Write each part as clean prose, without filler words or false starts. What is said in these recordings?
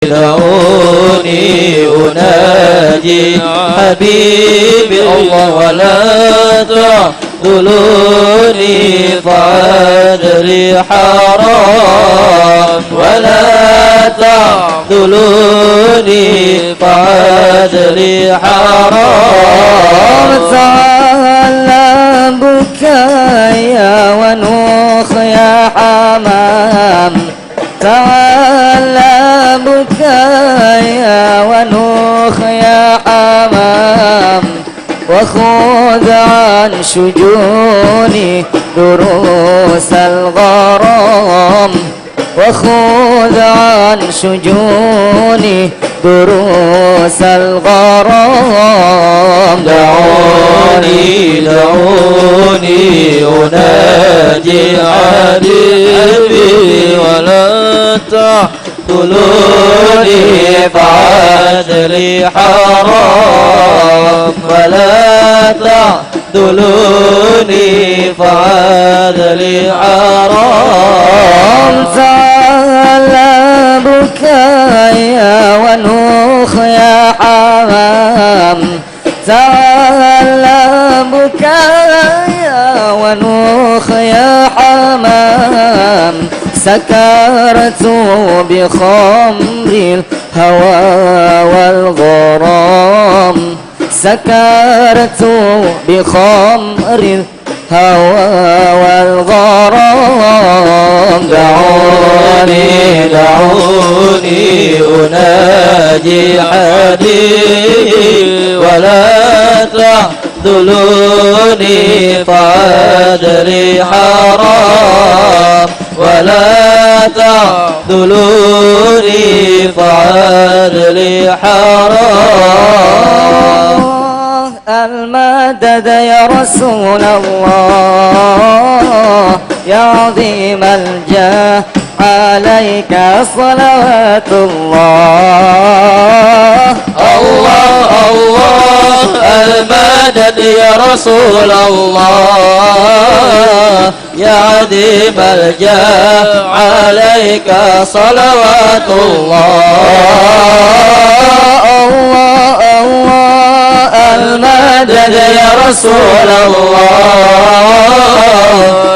دعوني أناجي حبيبي الله ولا تعذلوني فأدري حرام ولا تعذلوني فأدري حرام تعالى بكايا ونوخ يا حمام تعالى بكايا ونوخ يا حمام وخذ عن شجوني دروس الغرام وخذ عن شجوني دروس الغرام دعوني أناجي حبيبي ولا تعذلوني فأدري حرام ولا تعذلوني فأدري حرام تعالى بكايا ونوخ يا حمام تعالى بكايا ونوخ يا حمام سكرت بخمر الهوى والغرام سكرت بخمر الهوى والغرام دعوني أناجي حبيبي ولا تعذلوني فأدري حرام ولا تعذلوني فأدري حرام المدد يا رسول الله يا عظيم الجاه عليك صلوات الله الله الله المدد يا رسول الله يا عظيم الجاه عليك صلوات الله الله الله المدد يا رسول الله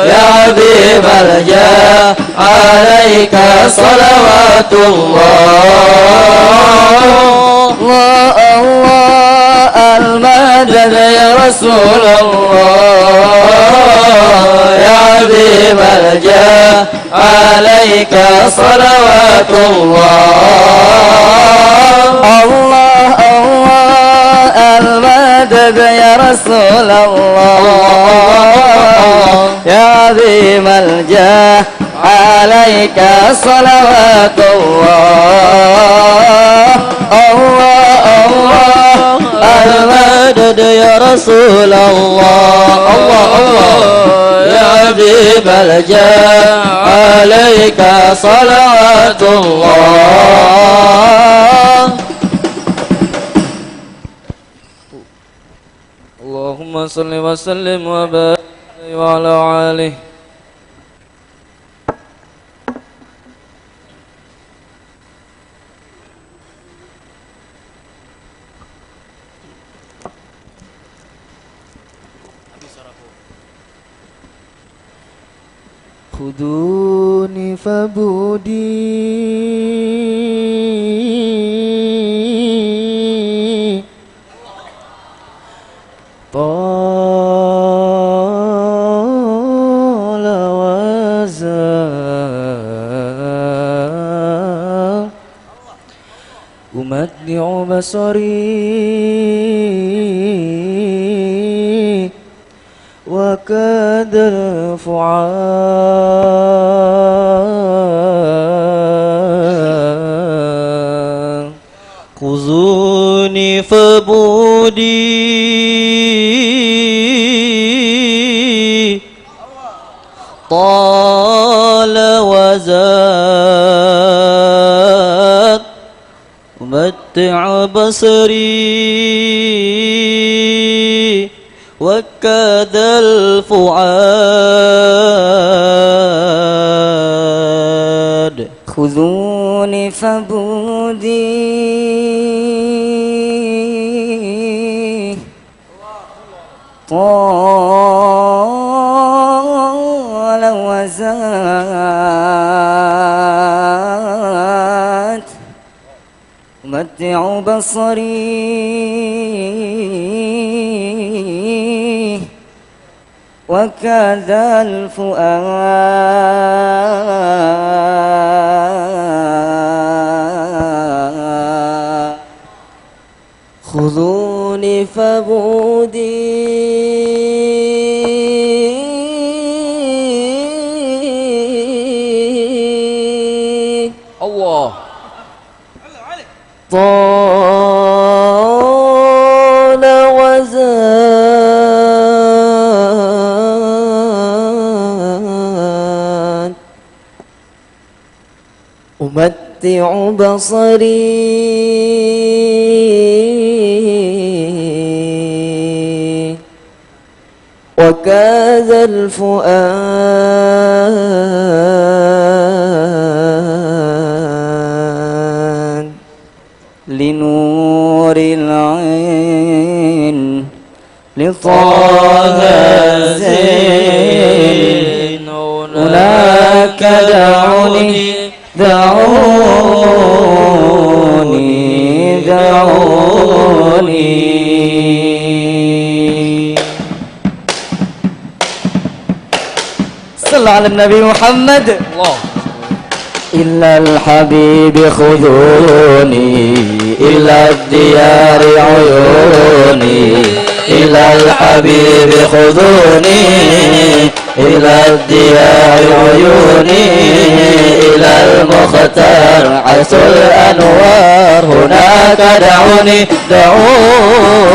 يا عظيم الجاه عليك صلوات الله الله الله المدد يا رسول الله يا عظيم الجاه عليك صلوات الله الله الله المدد يا رسول الله يا عظيم الجاه عليك صلوات الله الله الله المدد يا رسول الله الله الله يا حبيب الجاه عليك صلوات الله اللهم صل وسلم وبارك وعلى آله خذوني فبودي طال وزاد أمتع بصري وكاد الفعال خذوني فبودي طال وزاد متع بصري وكاد الفؤاد خذوني فبودي طال وزاد أمتع بصري وكذا الفؤاد خذوني فبودي الله طال وزاد أمتع بصري وكاد الفؤاد لنور العين لطه زين هناك دعوني دعوني دعوني صلى على النبي محمد الله إلا الحبيب خذوني إلى الديار عيوني إلى الحبيب خذوني إلى الديار عيوني إلى المختار حيث الأنوار هناك دعوني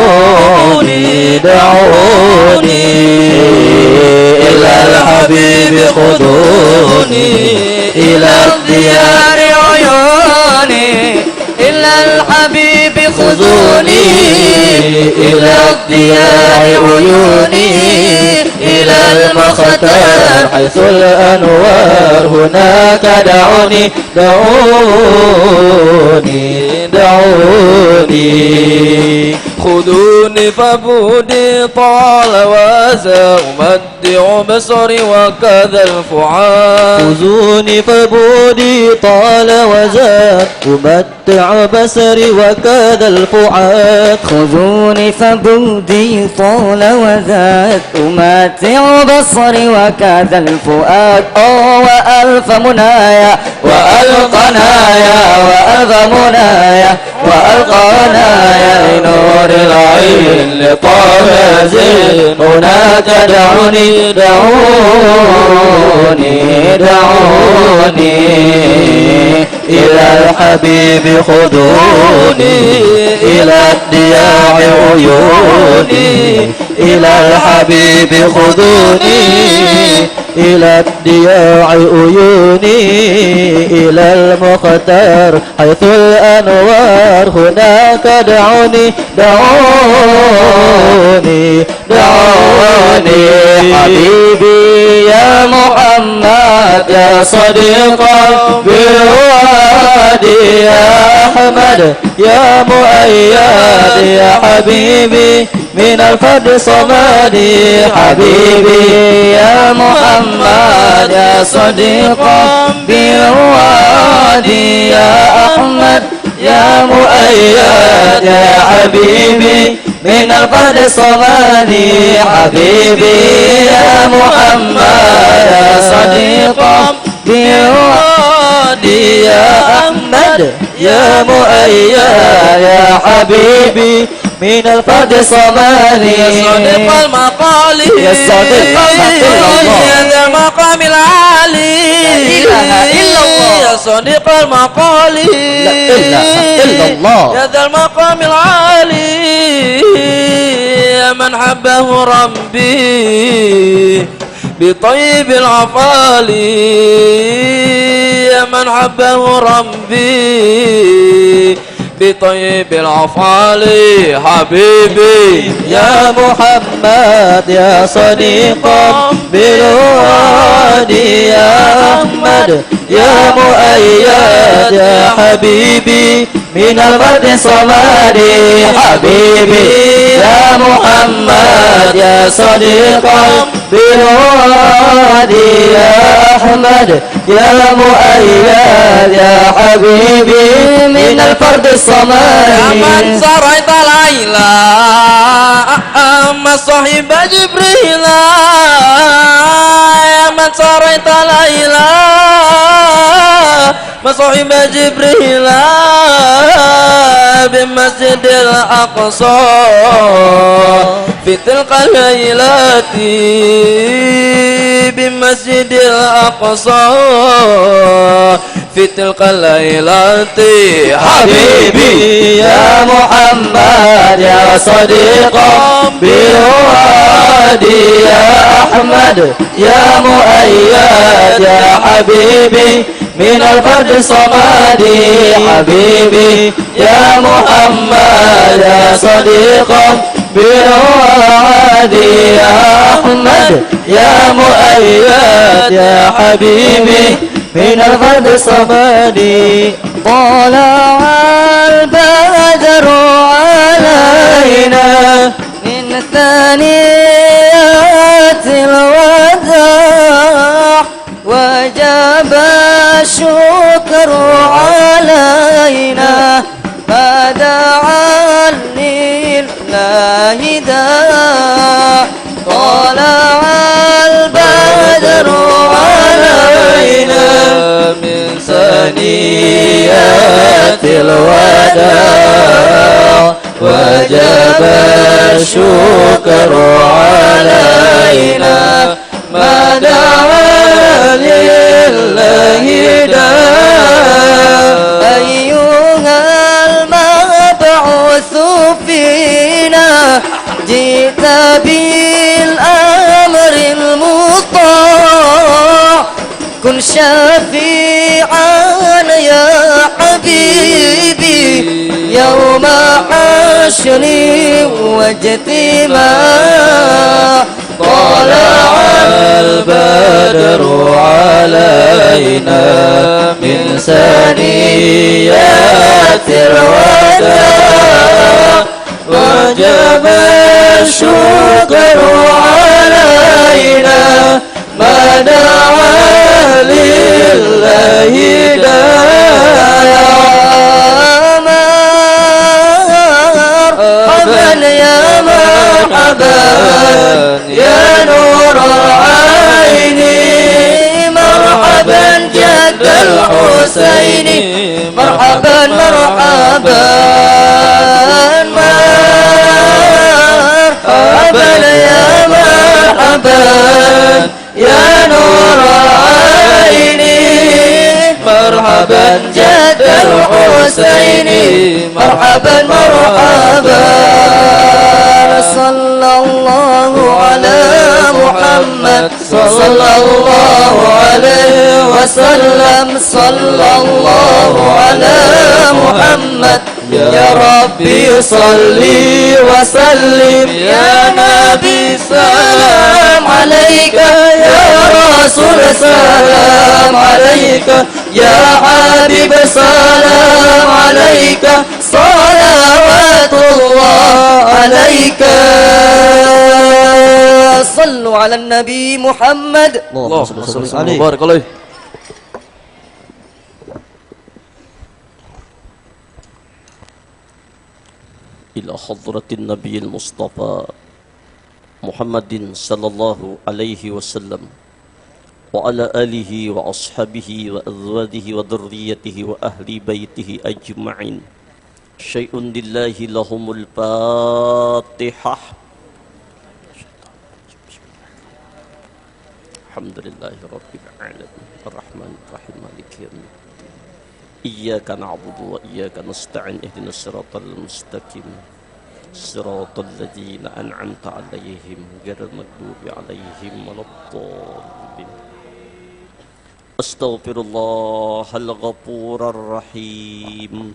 دعوني دعوني إلى الحبيب خذوني إلى الديار عيوني إلى الحبيب خذوني إلى الديار عيوني إلى المختار حيث الأنوار هناك دعوني دعوني دعوني خذوني فبودي طال وزا أمتع بصري وكذا الفؤاد خذوني فبودي طال وزاد أمتع بصري وكاد الفؤاد خذوني فبودي طال وزاد أمتع بصري وكاد الفؤاد وألف منايا وألقنايا وألف منايا وألقنايا لنور العين لطه زين هناك دعوني دعوني دعوني إلى الحبيب خذوني إلى الديار عيوني إلى الحبيب خذوني إلى الدياع عيوني إلى المختار حيث الأنوار هناك دعوني دعوني دعوني حبيبي يا محمد يا صديق بالوادي يا أحمد يا مؤيد يا حبيبي من الفرد صمدي حبيبي يا محمد يا صديق بالوادي يا أحمد يا مؤيد يا حبيبي من الفرد صمدي حبيبي يا محمد يا صديق بالوادي يا أحمد يا مؤيد يا حبيبي من الفرد صمالي يا صديق المقال يا صديق يا ذا المقام العالي لا إله إلا الله يا صديق المقال لا إله إلا الله يا ذا المقام العالي يا من حبه ربي بطيب العفالي يا من حبه ربي بطيب الأفعال حبيبي يا محمد يا صديقا بالوادي يا أحمد يا مؤيد يا حبيبي من الورد صمدي حبيبي يا محمد يا صديقا بالوادي يا أحمد يا مؤيد يا حبيبي من الفرد الصمد يا من سريت ليلى أما صاحب جبريل يا من سريت ليلى ما صاحب جبريل بمسجد الأقصى في تلك الليلة بمسجد الأقصى في تلك الليلة حبيبي يا محمد يا صديقا بالوادي يا أحمد يا مؤيد يا حبيبي من الفرد صمدي حبيبي يا محمد يا صديقا بالوادي يا أحمد يا مؤيد يا حبيبي من الفرد الصمدي طلع البدر علينا من ثنيات الوداع وجب الشكر علينا فدعا لله داع طلع البدر علينا من ثنيات الوداع وجب الشكر علينا ما دعا لله داع أيها المبعوث فينا جئت بالأمر المطاع كن شفيعا يا حبيبي يوم حشر واجتماع طلع البدر علينا من ثنيات الوداع وجب الشكر علينا ما دعا لله داع مرحبا يا مرحبا يا نور العين مرحبا جد الحسين مرحبا مرحبا مرحبا يا مرحبا يا نور العين مرحبا جد الحسين مرحبا مرحبا صلى الله على محمد صلى الله عليه وسلم صلى الله على محمد يا ربي صلي وسلم يا نبي سلام عليك يا رسول سلام عليك يا حبيب سلام عليك صلوات الله عليك صلوا على النبي محمد اللهم صل وسلم وبارك عليه. إلى حضرة النبي المصطفى محمد صلى الله عليه وسلم وعلى آله وأصحابه وأزواجه وذريته وأهل بيته أجمعين. شيء لله لهم الفاتحة. الحمد لله رب العالمين الرحمن الرحيم مالك يوم الدين إياك نعبد وإياك نستعين اهدنا الصراط المستقيم صراط الذين أنعمت عليهم غير المغضوب عليهم ولا الضالين. أستغفر الله الغفور الرحيم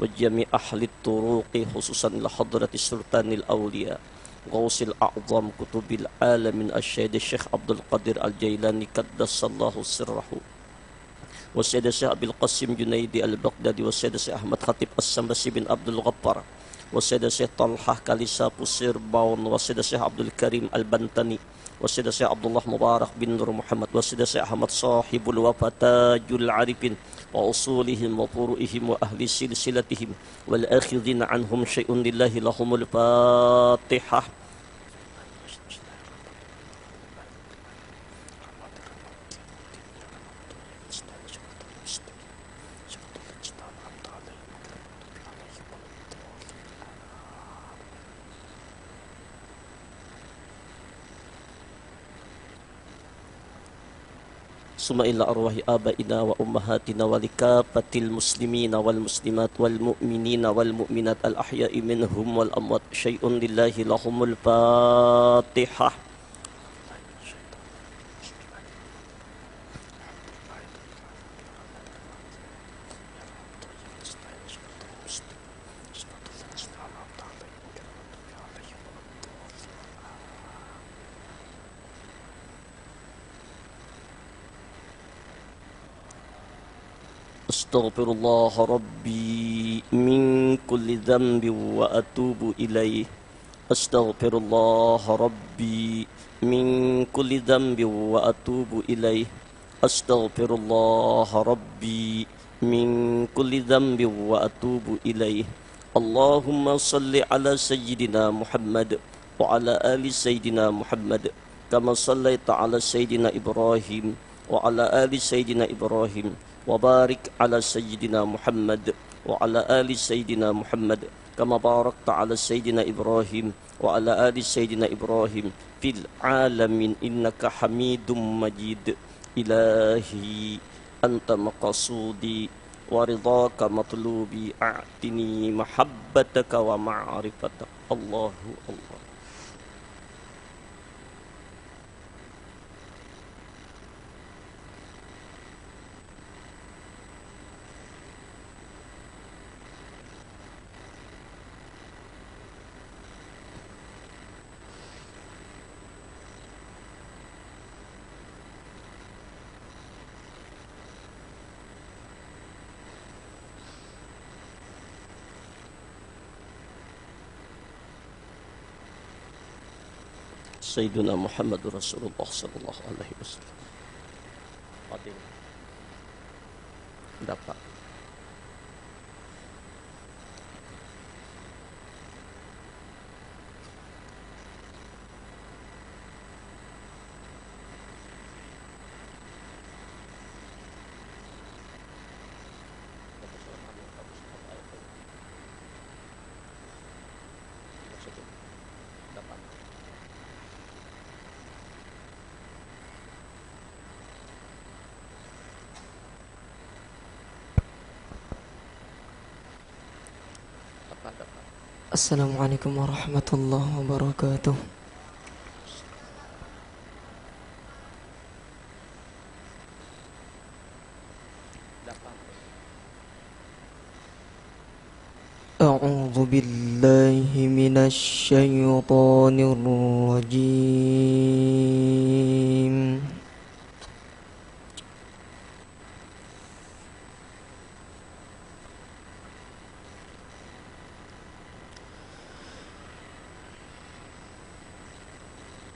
وجميع أهل الطرق خصوصا إلى حضرة السلطان الأولياء غوث الأعظم كتب العالمين الشهيد الشيخ عبد القادر الجيلاني قدس الله سره والسيد الشيخ أبي القاسم جنيدي البغدادي والسيد الشيخ أحمد خطيب السمبسي بن عبد الغفار والسيد الشيخ طلحة كاليسا بوسير باون والسيد الشيخ عبد الكريم البنتني والسيد الشيخ عبد الله مبارك بن نور محمد والسيد الشيخ أحمد صاحب الوفاة تاج العارفين وأصولهم وفروعهم وأهل سلسلتهم والآخذين عنهم شيء لله لهم الفاتحة. ثم إلى أرواح آبائنا وأمهاتنا ولكافة المسلمين والمسلمات والمؤمنين والمؤمنات الأحياء منهم والأموات شيء لله لهم الفاتحة. أستغفر الله ربي من كل ذنب وأتوب إليه. أستغفر الله ربي من كل ذنب وأتوب إليه. أستغفر الله ربي من كل ذنب وأتوب إليه. اللهم صل على سيدنا محمد وعلى آل سيدنا محمد كما صليت على سيدنا إبراهيم وعلى آل سيدنا إبراهيم وبارك على سيدنا محمد وعلى آل سيدنا محمد كما باركت على سيدنا إبراهيم وعلى آل سيدنا إبراهيم في العالمين إنك حميد مجيد. إلهي أنت مقصودي ورضاك مطلوبي أعطني محبتك ومعرفتك. الله الله. Sayyiduna Muhammad Rasulullah sallallahu alaihi wasallam. Fadil. Dapat. Assalamualaikum warahmatullahi wabarakatuh. A'udzu billahi minasy syaithanir rajim.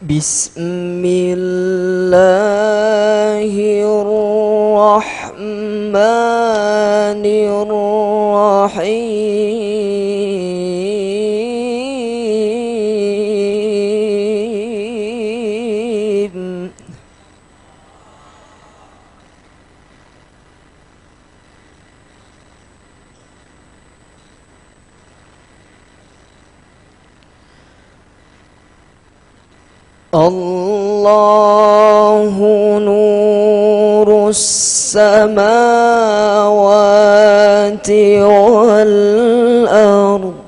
Bismillahirrahmanirrahim. Allahu nurus samawati wal ardh.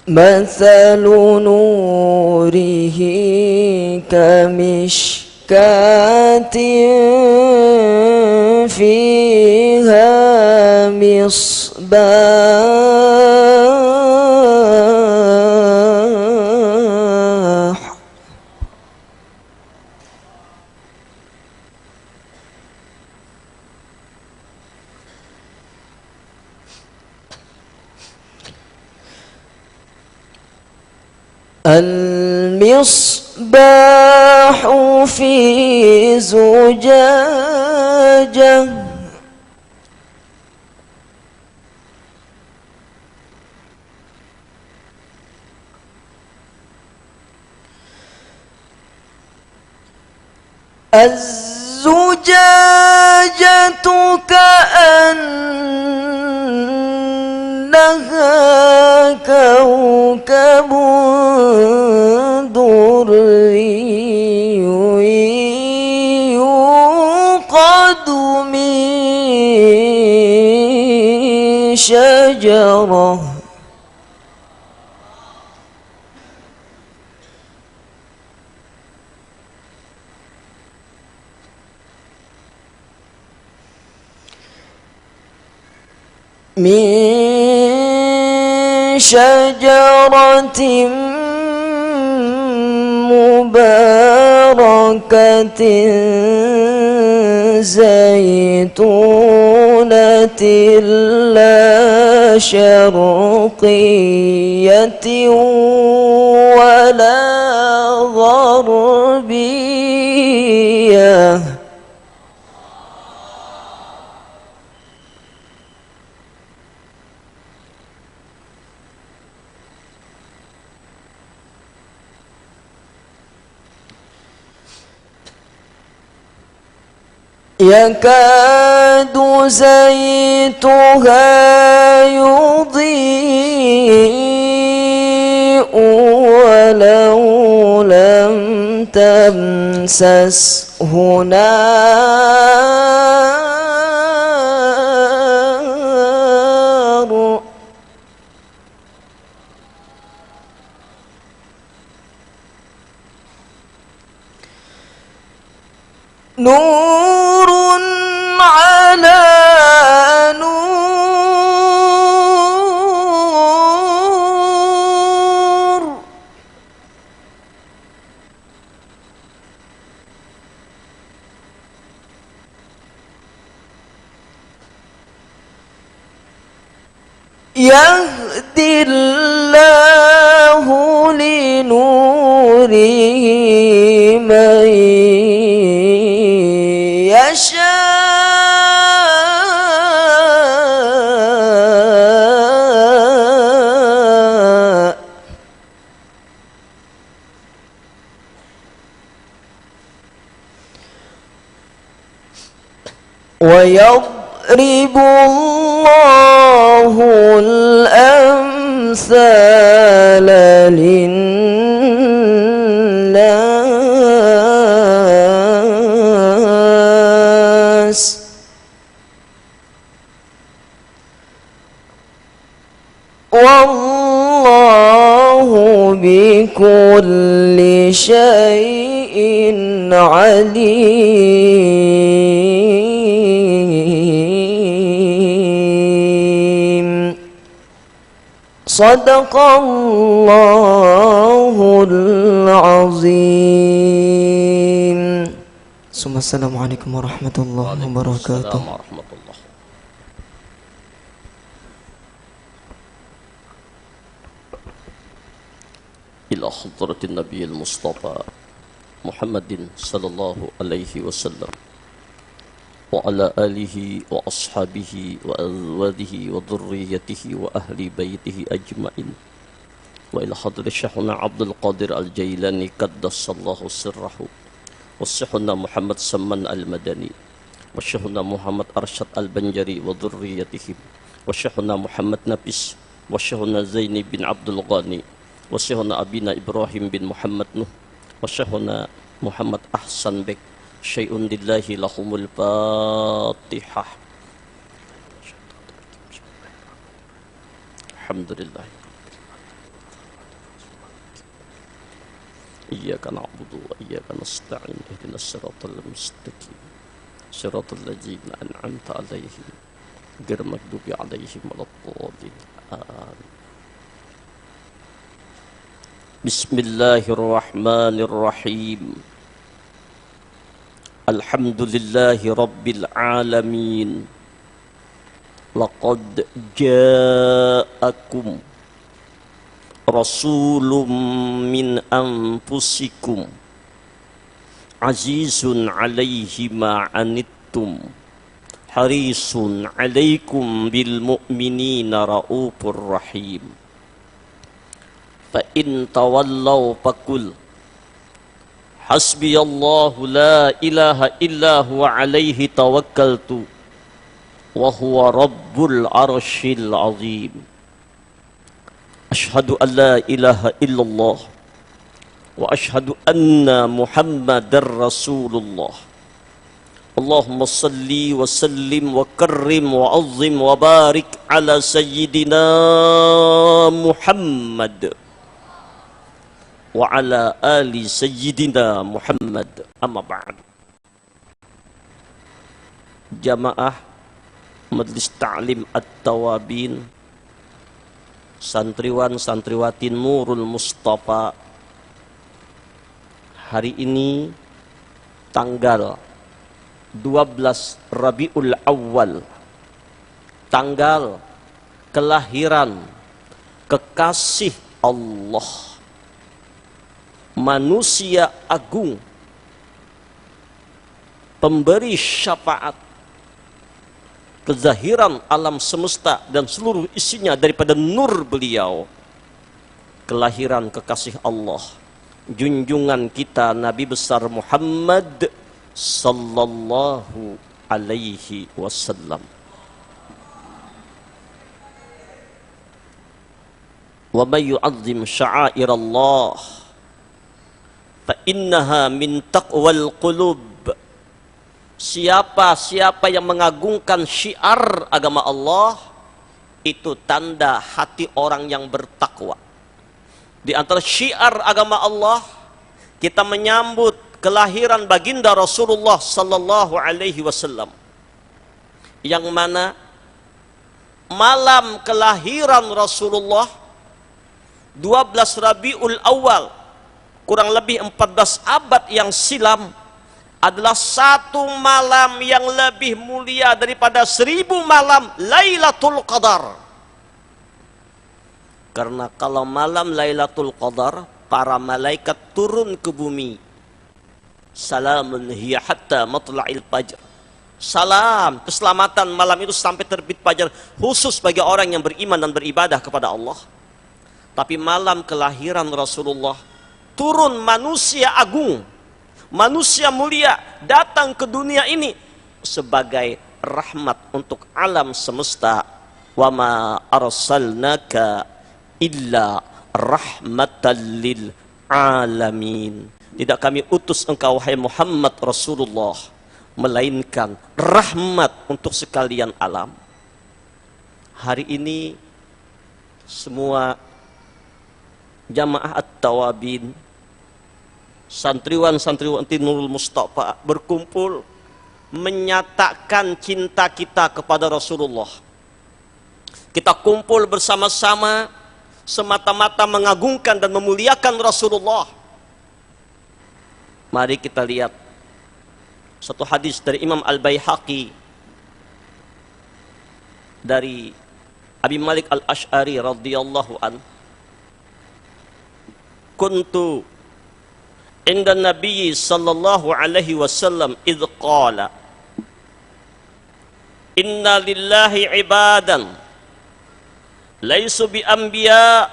مثل نوره كمشكاة فيها مصباح المصباح في زجاجة الزجاجة كأنها كوكب دري يوقد من شجرة مباركة زيتونة لا شرقية ولا غربية يكاد زيتها يضيء ولو لم تمسسه نار نور على نور يهدي الله لنوره من يشاء ويضرب الله الأمثال للناس والله بكل شيء عليم صدق الله العظيم ثم السلام عليكم ورحمة الله وبركاته. إلى حضرة النبي المصطفى محمد صلى الله عليه وسلم وعلى آله وأصحابه وأزواجه وذريته وأهل بيته أجمعين وإلى حضرة شيخنا عبد القادر الجيلاني قدس الله سره وشيخنا محمد سمن المدني وشيخنا محمد أرشد البنجري وذريتهم وشيخنا محمد نبيس وشيخنا زين بن عبد الغني وشيخنا أبينا إبراهيم بن محمد نوح وشيخنا محمد أحسن بك شيء لله لهم الفاتحة. الحمد لله. إياك نعبد وإياك نستعين اهدنا الصراط المستقيم صراط الذين أنعمت عليهم غير المغضوب عليهم ولا الضالين آمين. بسم الله الرحمن الرحيم الحمد لله رب العالمين لقد جاءكم رسول من أنفسكم عزيز عليه ما عنتم حريص عليكم بالمؤمنين رؤوف رحيم فإن تولوا فقل حسبي الله لا إله إلا هو عليه توكلت وهو رب العرش العظيم أشهد أن لا إله إلا الله وأشهد أن محمد رسول الله اللهم صل وسلم وكرم وعظم وبارك على سيدنا محمد وعلى آل سيدنا محمد أما بعد. Jamaah Majelis Ta'lim At-Tawabin, santriwan santriwati Nurul Mustafa, hari ini tanggal 12 Rabiul Awal, tanggal kelahiran kekasih Allah, manusia agung, pemberi syafaat, kezahiran alam semesta dan seluruh isinya daripada nur beliau, kelahiran kekasih Allah, junjungan kita Nabi besar Muhammad sallallahu alaihi wasallam. Wa may yu'azzim sya'airallah fa innaha min taqwal qulub. Siapa yang mengagungkan syiar agama Allah, itu tanda hati orang yang bertakwa. Di antara syiar agama Allah, kita menyambut kelahiran baginda Rasulullah sallallahu alaihi wasallam, yang mana malam kelahiran Rasulullah 12 Rabiul Awal, kurang lebih 14 abad yang silam, adalah satu malam yang lebih mulia daripada 1000 malam Lailatul Qadar. Karena kalau malam Lailatul Qadar, para malaikat turun ke bumi. Salamun hiya hatta matla'il fajr. Salam, keselamatan malam itu sampai terbit fajar, khusus bagi orang yang beriman dan beribadah kepada Allah. Tapi malam kelahiran Rasulullah, turun manusia agung, manusia mulia, datang ke dunia ini sebagai rahmat untuk alam semesta. Wa ma arsalnaka illa rahmatan lil alamin. Tidak kami utus engkau wahai Muhammad Rasulullah melainkan rahmat untuk sekalian alam. Hari ini semua jamaah At-Tawabin, santriwan-santriwati Nurul Mustafa berkumpul menyatakan cinta kita kepada Rasulullah. Kita kumpul bersama-sama semata-mata mengagungkan dan memuliakan Rasulullah. Mari kita lihat satu hadis dari Imam Al-Baihaqi dari Abi Malik Al-Ash'ari radhiyallahu an. Kuntu inda Nabi sallallahu alaihi wasallam idh qala inna lillahi ibadan laisu bi anbiya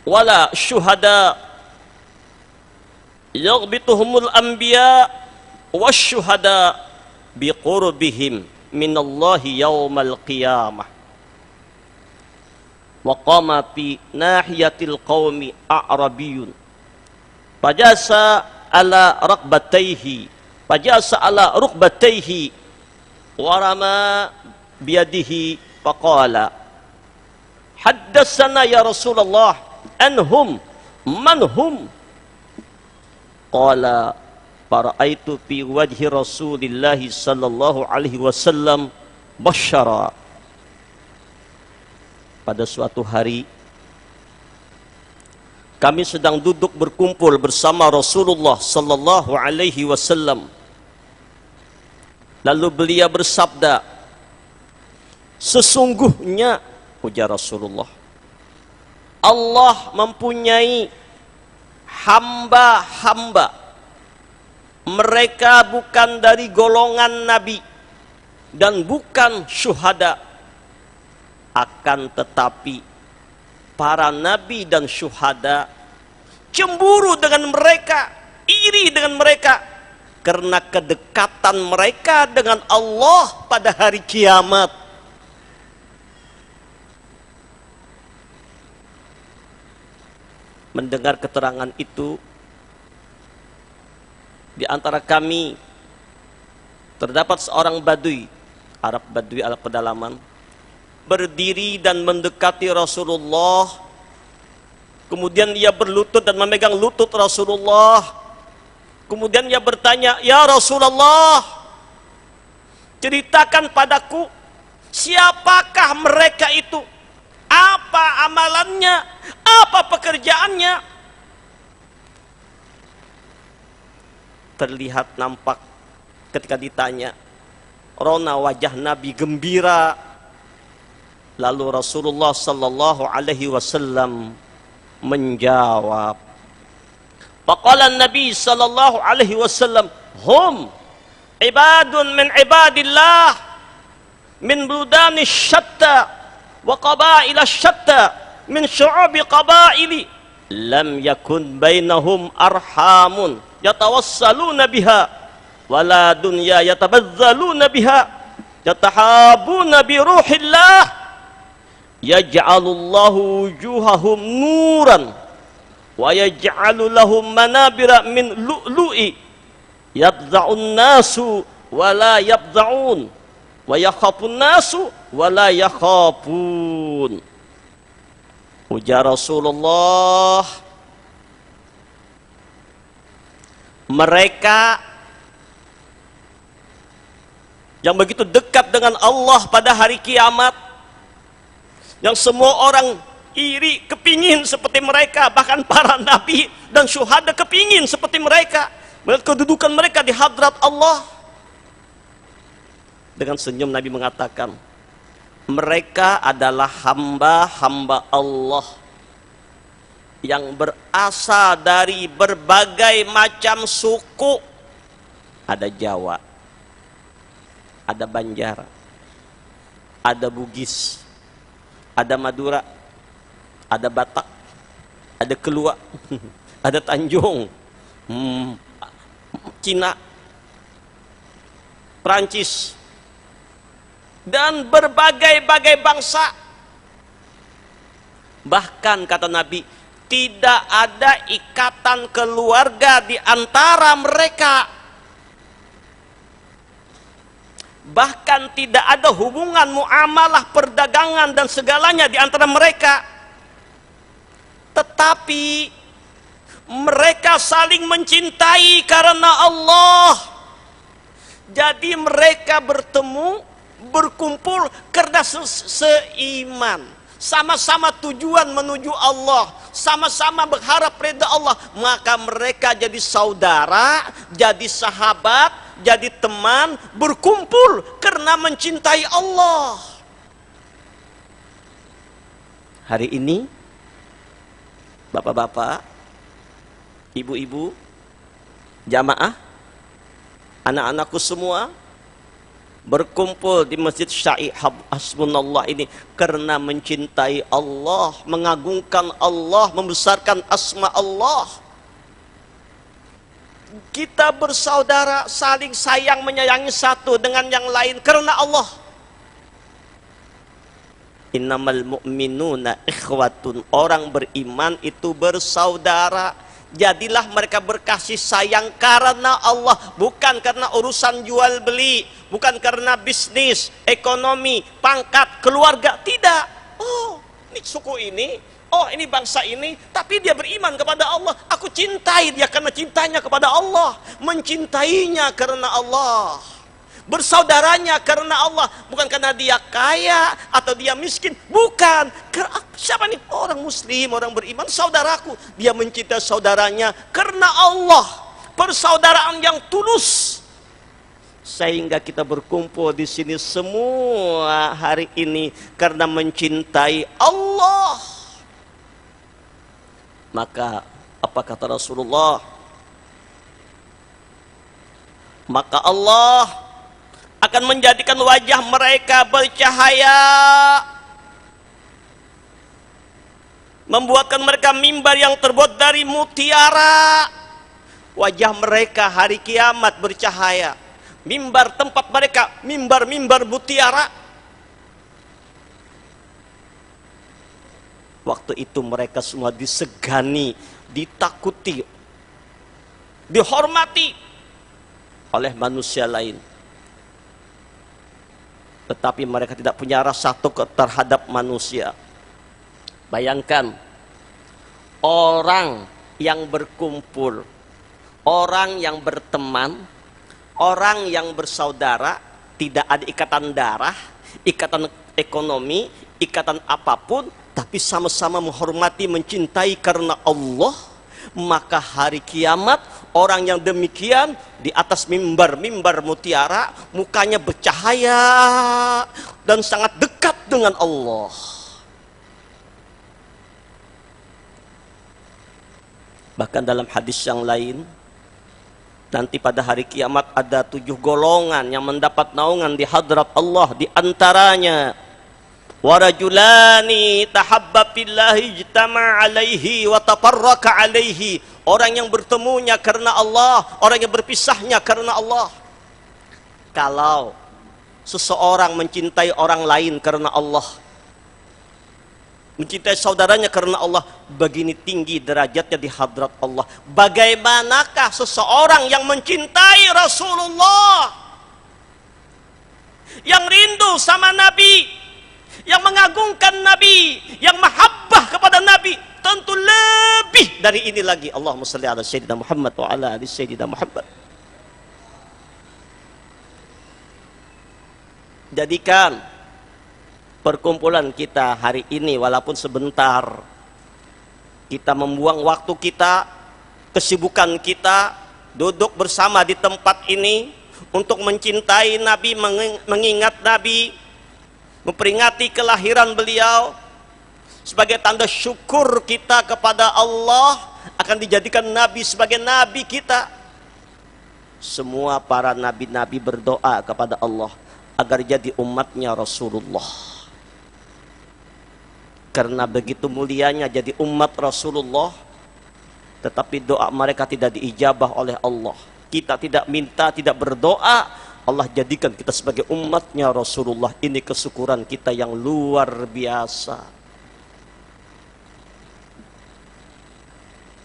wala syuhada yaghbituhumul anbiya wasyuhada biqurbihim minallahi yaumal qiyamah. Wa qama fi nahiyatil qaumi a'rabiyun fajasa ala rukbatayhi warama biyadihi faqala haddatsana ya Rasulullah anhum manhum Qala fara'aitu fi wajhi Rasulillah sallallahu alaihi wasallam basyara. Pada suatu hari kami sedang duduk berkumpul bersama Rasulullah sallallahu alaihi wasallam. Lalu beliau bersabda, sesungguhnya, ujar Rasulullah, Allah mempunyai hamba-hamba. Mereka bukan dari golongan Nabi dan bukan syuhada. Akan tetapi para Nabi dan syuhada cemburu dengan mereka, iri dengan mereka, karena kedekatan mereka dengan Allah pada hari kiamat. Mendengar keterangan itu, di antara kami terdapat seorang badui, Arab badui ala pedalaman, berdiri dan mendekati Rasulullah. Kemudian ia berlutut dan memegang lutut Rasulullah. Kemudian ia bertanya, ya Rasulullah, ceritakan padaku, siapakah mereka itu? Apa amalannya? Apa pekerjaannya? Terlihat nampak ketika ditanya, rona wajah Nabi gembira. Lalu Rasulullah sallallahu alaihi wasallam menjawab, faqala Nabi sallallahu alaihi wasallam, hum ibadun min ibadillah min buludani syatta wa qabaila syatta min syu'ubi qabaili lam yakun bainahum arhamun yatawassaluna biha wala dunya yatabazzaluna biha yatahabuna bi ruhillah yaj'alullahu wujuhahum nuran wa yaj'alu lahum manabira min lu'lu'i yabza'un nasu wa la yabza'un wa yakhafun nasu wa la yakhafun. Ujar Rasulullah, mereka yang begitu dekat dengan Allah pada hari kiamat, yang semua orang iri, kepingin seperti mereka, bahkan para nabi dan syuhada kepingin seperti mereka, melihat kedudukan mereka di hadrat Allah. Dengan senyum Nabi mengatakan, mereka adalah hamba-hamba Allah yang berasal dari berbagai macam suku. Ada Jawa, ada Banjar, ada Bugis, ada Madura, ada Batak, ada Kelua, ada Tanjung, Cina, Prancis, dan berbagai-bagai bangsa. Bahkan kata Nabi, tidak ada ikatan keluarga di antara mereka. Bahkan tidak ada hubungan muamalah perdagangan dan segalanya di antara mereka. Tetapi mereka saling mencintai karena Allah. Jadi mereka bertemu, berkumpul karena seiman, sama-sama tujuan menuju Allah, sama-sama berharap ridha Allah. Maka mereka jadi saudara, jadi sahabat, jadi teman, berkumpul karena mencintai Allah. Hari ini bapak-bapak, ibu-ibu, jamaah, anak-anakku semua berkumpul di Masjid Syai' Hasbunallah ini karena mencintai Allah, mengagungkan Allah, membesarkan asma Allah. Kita bersaudara, saling sayang menyayangi satu dengan yang lain karena Allah. Innamal mu'minuna ikhwatun, orang beriman itu bersaudara. Jadilah mereka berkasih sayang karena Allah, bukan karena urusan jual beli, bukan karena bisnis, ekonomi, pangkat, keluarga. Tidak. Oh, ini suku ini Oh, ini bangsa ini, tapi dia beriman kepada Allah. Aku cintai dia karena cintanya kepada Allah. Mencintainya karena Allah. Bersaudaranya karena Allah. Bukan karena dia kaya atau dia miskin. Bukan. Siapa nih? Orang muslim, orang beriman, saudaraku. Dia mencintai saudaranya karena Allah. Persaudaraan yang tulus. Sehingga kita berkumpul di sini semua hari ini karena mencintai Allah. Maka apa kata Rasulullah? Maka Allah akan menjadikan wajah mereka bercahaya, membuatkan mereka mimbar yang terbuat dari mutiara. Wajah mereka hari kiamat bercahaya. Mimbar tempat mereka, mimbar-mimbar mutiara. Waktu itu mereka semua disegani, ditakuti, dihormati oleh manusia lain. Tetapi mereka tidak punya rasa takut terhadap manusia. Bayangkan, orang yang berkumpul, orang yang berteman, orang yang bersaudara, tidak ada ikatan darah, ikatan ekonomi, ikatan apapun, tapi sama-sama menghormati, mencintai karena Allah. Maka hari kiamat, orang yang demikian di atas mimbar-mimbar mutiara, mukanya bercahaya dan sangat dekat dengan Allah. Bahkan dalam hadis yang lain, nanti pada hari kiamat ada 7 golongan yang mendapat naungan di hadrat Allah. Di antaranya, warajulani tahabba fillahi ijtama alaihi wa tafarraka alaihi. Orang yang bertemunya karena Allah, orang yang berpisahnya karena Allah. Kalau seseorang mencintai orang lain karena Allah, mencintai saudaranya karena Allah, begini tinggi derajatnya di hadrat Allah. Bagaimanakah seseorang yang mencintai Rasulullah, yang rindu sama Nabi, yang mengagungkan Nabi, yang mahabbah kepada Nabi, tentu lebih dari ini lagi. Allahumma salli ala Sayyidina Muhammad wa ala ali Sayyidina Muhammad. Jadikan perkumpulan kita hari ini walaupun sebentar, kita membuang waktu kita, kesibukan kita, duduk bersama di tempat ini untuk mencintai Nabi, mengingat Nabi, memperingati kelahiran beliau, sebagai tanda syukur kita kepada Allah akan dijadikan Nabi sebagai Nabi kita. Semua para Nabi-Nabi berdoa kepada Allah agar jadi umatnya Rasulullah. Karena begitu mulianya jadi umat Rasulullah, tetapi doa mereka tidak diijabah oleh Allah. Kita tidak minta, tidak berdoa, Allah jadikan kita sebagai umatnya Rasulullah. Ini kesyukuran kita yang luar biasa.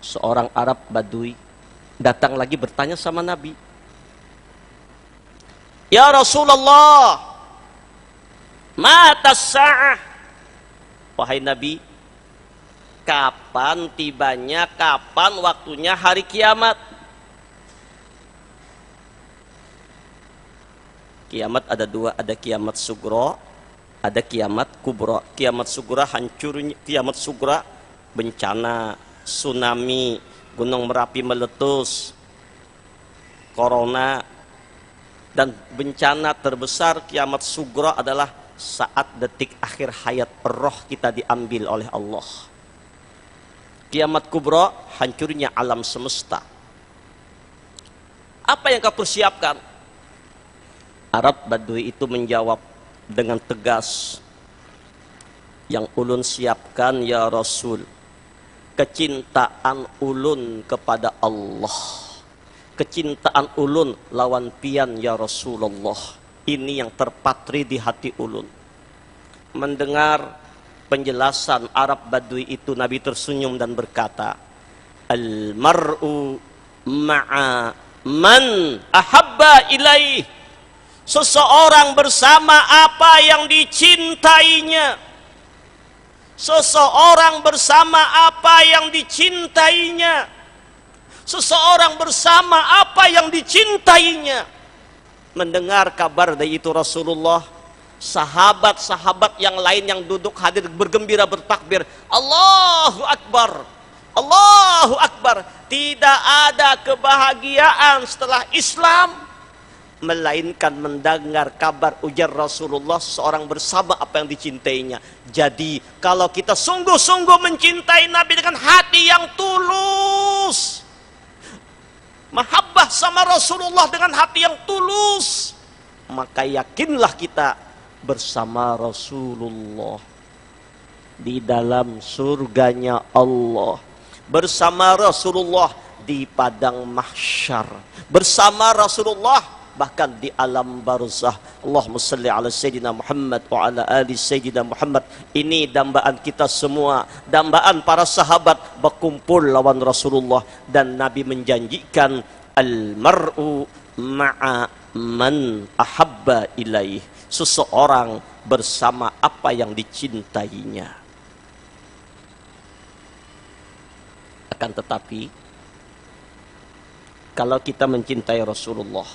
Seorang Arab Badui datang lagi bertanya sama Nabi, ya Rasulullah, mata sa'ah. Wahai Nabi, kapan tibanya, kapan waktunya hari kiamat? Kiamat ada 2, ada kiamat sugro, ada kiamat kubro. Kiamat sugro hancurnya, kiamat sugro bencana, tsunami, gunung Merapi meletus, corona. Dan bencana terbesar kiamat sugro adalah saat detik akhir hayat roh kita diambil oleh Allah. Kiamat kubro, hancurnya alam semesta. Apa yang kau persiapkan? Arab Badui itu menjawab dengan tegas, yang ulun siapkan ya Rasul, kecintaan ulun kepada Allah, kecintaan ulun lawan pian ya Rasulullah. Ini yang terpatri di hati ulun. Mendengar penjelasan Arab Badui itu, Nabi tersenyum dan berkata, al-mar'u ma'a man ahabba ilaih. Seseorang bersama apa yang dicintainya. Seseorang bersama apa yang dicintainya. Seseorang bersama apa yang dicintainya. Mendengar kabar dari itu Rasulullah, sahabat-sahabat yang lain yang duduk hadir bergembira bertakbir, Allahu Akbar, Allahu Akbar. Tidak ada kebahagiaan setelah Islam melainkan mendengar kabar, ujar Rasulullah, seorang bersama apa yang dicintainya. Jadi kalau kita sungguh-sungguh mencintai Nabi dengan hati yang tulus, mahabbah sama Rasulullah dengan hati yang tulus, maka yakinlah kita bersama Rasulullah di dalam surganya Allah, bersama Rasulullah di padang mahsyar, bersama Rasulullah bahkan di alam barzah. Allahumma salli ala Sayyidina Muhammad wa ala ali Sayyidina Muhammad. Ini dambaan kita semua, dambaan para sahabat berkumpul lawan Rasulullah. Dan Nabi menjanjikan al-mar'u ma'a man ahabba ilaih, seseorang bersama apa yang dicintainya. Akan tetapi kalau kita mencintai Rasulullah,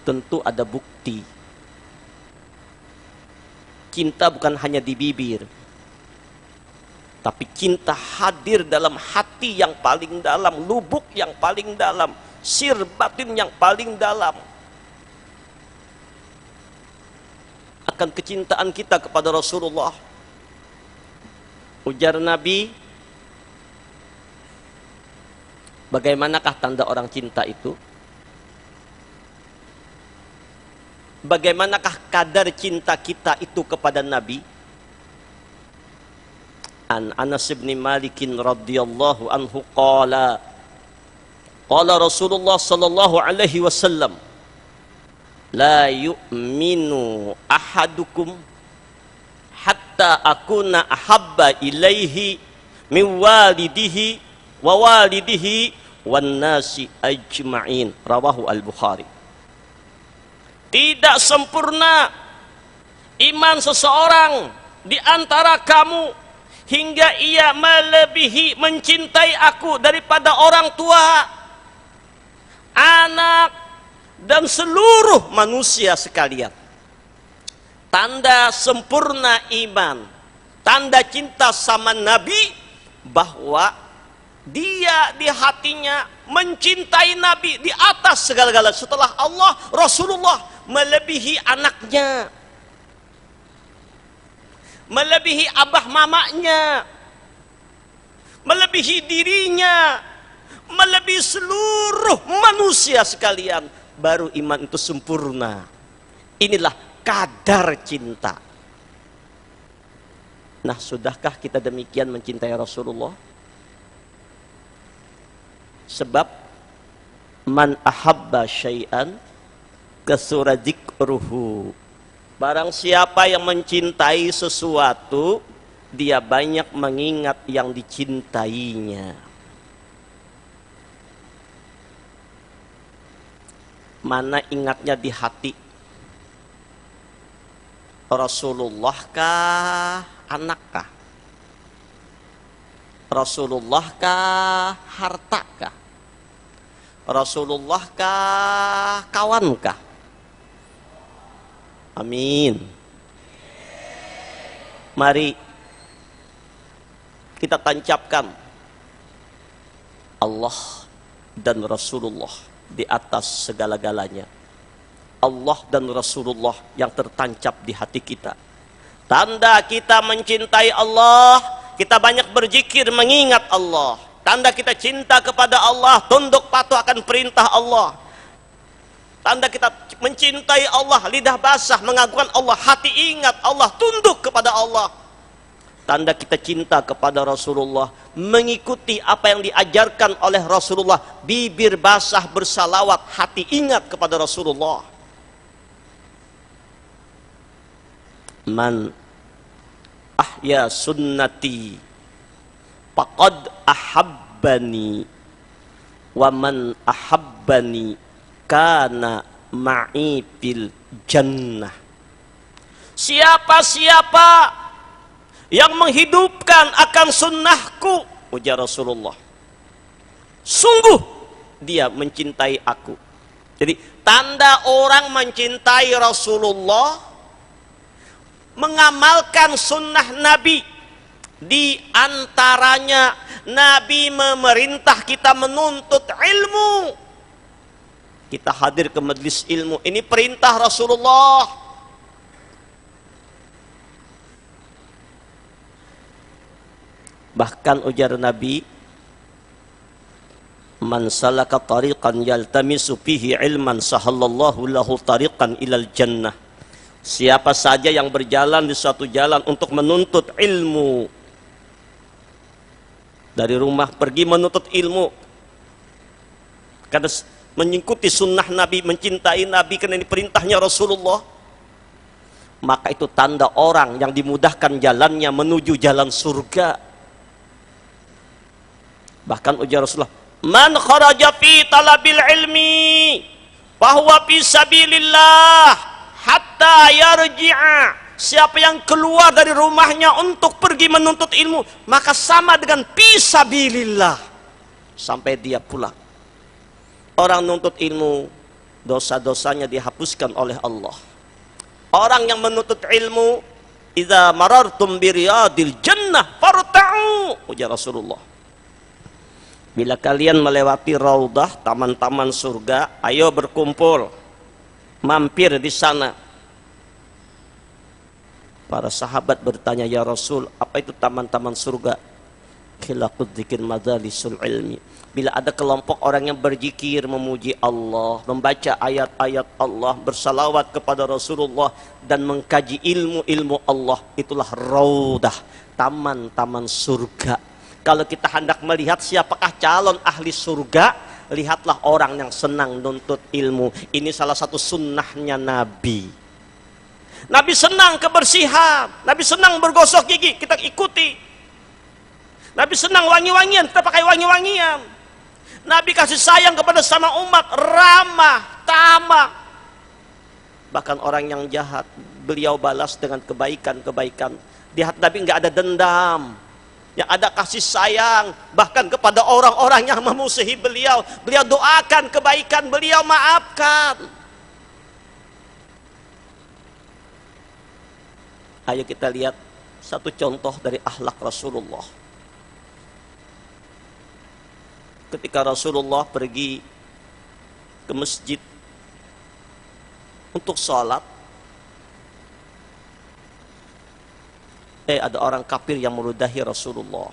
tentu ada bukti. Cinta bukan hanya di bibir, tapi cinta hadir dalam hati yang paling dalam, lubuk yang paling dalam, sir batin yang paling dalam. Akan kecintaan kita kepada Rasulullah. Ujar Nabi, bagaimanakah tanda orang cinta itu? Bagaimanakah kadar cinta kita itu kepada Nabi? An Anas bin Malik radhiyallahu anhu qala Rasulullah sallallahu alaihi wasallam, la yu'minu ahadukum hatta akuna ahabba ilaihi min walidihi wa walidihi wan nasi ajma'in. Rawahu al-Bukhari. Tidak sempurna iman seseorang di antara kamu hingga ia melebihi mencintai aku daripada orang tua, anak, dan seluruh manusia sekalian. Tanda sempurna iman, tanda cinta sama Nabi, bahwa dia di hatinya mencintai Nabi di atas segala-galanya. Setelah Allah, Rasulullah melebihi anaknya, melebihi abah mamanya, melebihi dirinya, melebihi seluruh manusia sekalian. Baru iman itu sempurna. Inilah kadar cinta. Nah, sudahkah kita demikian mencintai Rasulullah? Sebab man ahabba syai'an kasura dzikruhu. Barang siapa yang mencintai sesuatu, dia banyak mengingat yang dicintainya. Mana ingatnya di hati? Rasulullah kah, anak kah? Rasulullah kah, harta kah? Rasulullah kah, kawan kah? Amin. Mari kita tancapkan Allah dan Rasulullah di atas segala-galanya. Allah dan Rasulullah yang tertancap di hati kita. Tanda kita mencintai Allah, kita banyak berzikir mengingat Allah. Tanda kita cinta kepada Allah, tunduk patuh akan perintah Allah. Tanda kita mencintai Allah, lidah basah mengagungkan Allah, hati ingat Allah, tunduk kepada Allah. Tanda kita cinta kepada Rasulullah, mengikuti apa yang diajarkan oleh Rasulullah, bibir basah bersalawat, hati ingat kepada Rasulullah. Man ahya sunnati faqad ahabbani wa man ahabbani kana ma'i fil jannah. Siapa-siapa yang menghidupkan akan sunnahku, ujar Rasulullah, sungguh dia mencintai aku. Jadi tanda orang mencintai Rasulullah, mengamalkan sunnah Nabi. Di antaranya Nabi memerintah kita menuntut ilmu. Kita hadir ke majelis ilmu, ini perintah Rasulullah. Bahkan ujar Nabi, man salaka tariqan yaltamisu fihi ilman sahallallahu lahu tariqan ilal jannah. Siapa saja yang berjalan di suatu jalan untuk menuntut ilmu, dari rumah pergi menuntut ilmu karena mengikuti sunnah Nabi, mencintai Nabi karena ini perintahnya Rasulullah, maka itu tanda orang yang dimudahkan jalannya menuju jalan surga. Bahkan ujar Rasulullah, man kharaja fi talabil ilmi fahuwa fi sabilillah hatta yarji'a. Siapa yang keluar dari rumahnya untuk pergi menuntut ilmu, maka sama dengan fisabilillah, sampai dia pulang. Orang nuntut ilmu, dosa-dosanya dihapuskan oleh Allah. Orang yang menuntut ilmu, idza marartum biriyadil jannah farta'u, ujar Rasulullah. Bila kalian melewati raudah, taman-taman surga, ayo berkumpul, mampir di sana. Para sahabat bertanya, ya Rasul, apa itu taman-taman surga? Khilaqud dzikir madzalisul ilmi. Bila ada kelompok orang yang berzikir, memuji Allah, membaca ayat-ayat Allah, bersalawat kepada Rasulullah, dan mengkaji ilmu-ilmu Allah, itulah raudah, taman-taman surga. Kalau kita hendak melihat siapakah calon ahli surga, lihatlah orang yang senang nuntut ilmu. Ini salah satu sunnahnya Nabi. Nabi senang kebersihan, Nabi senang bergosok gigi, kita ikuti. Nabi senang wangi-wangian, kita pakai wangi-wangian. Nabi kasih sayang kepada sama umat, ramah, tamak. Bahkan orang yang jahat, beliau balas dengan kebaikan-kebaikan. Di hati Nabi nggak ada dendam, yang ada kasih sayang. Bahkan kepada orang-orang yang memusuhi beliau, beliau doakan kebaikan, beliau maafkan. Ayo kita lihat satu contoh dari akhlak Rasulullah. Ketika Rasulullah pergi ke masjid untuk sholat, ada orang kafir yang meludahi Rasulullah.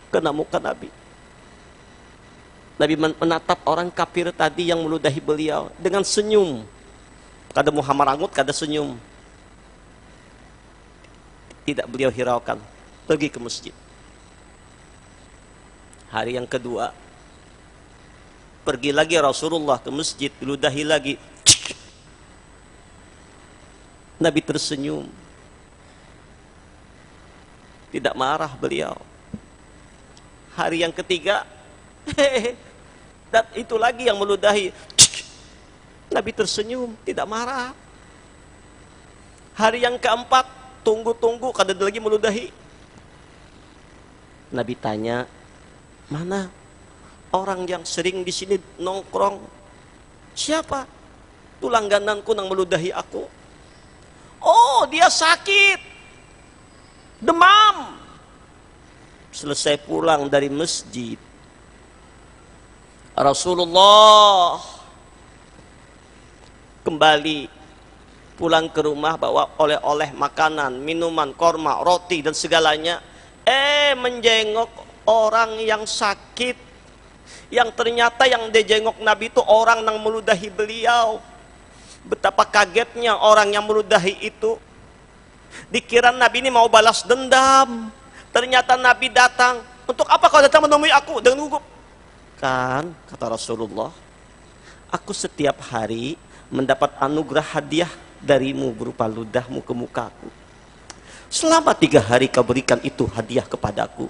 Kena muka Nabi. Nabi menatap orang kafir tadi yang meludahi beliau dengan senyum. Kada Muhammad Rangut, kada senyum. Tidak beliau hiraukan, pergi ke masjid. Hari yang kedua, pergi lagi Rasulullah ke masjid, diludahi lagi. Nabi tersenyum, tidak marah beliau. Hari yang ketiga, dan itu lagi yang meludahi. Nabi tersenyum, tidak marah. Hari yang keempat, tunggu-tunggu, kada lagi meludahi. Nabi tanya, mana orang yang sering di sini nongkrong? Siapa? Itu langgananku yang meludahi aku. Oh, dia sakit, demam. Selesai pulang dari masjid, Rasulullah kembali pulang ke rumah, bawa oleh-oleh, makanan, minuman, korma, roti, dan segalanya. Menjengok orang yang sakit, yang ternyata yang dijengok Nabi itu orang yang meludahi beliau. Betapa kagetnya orang yang meludahi itu. Dikira Nabi ini mau balas dendam. Ternyata Nabi datang, untuk apa kau datang menemui aku dengan gugup? Kan, kata Rasulullah, aku setiap hari mendapat anugerah hadiah darimu berupa ludahmu ke mukaku. Selama 3 hari kau berikan itu hadiah kepadaku.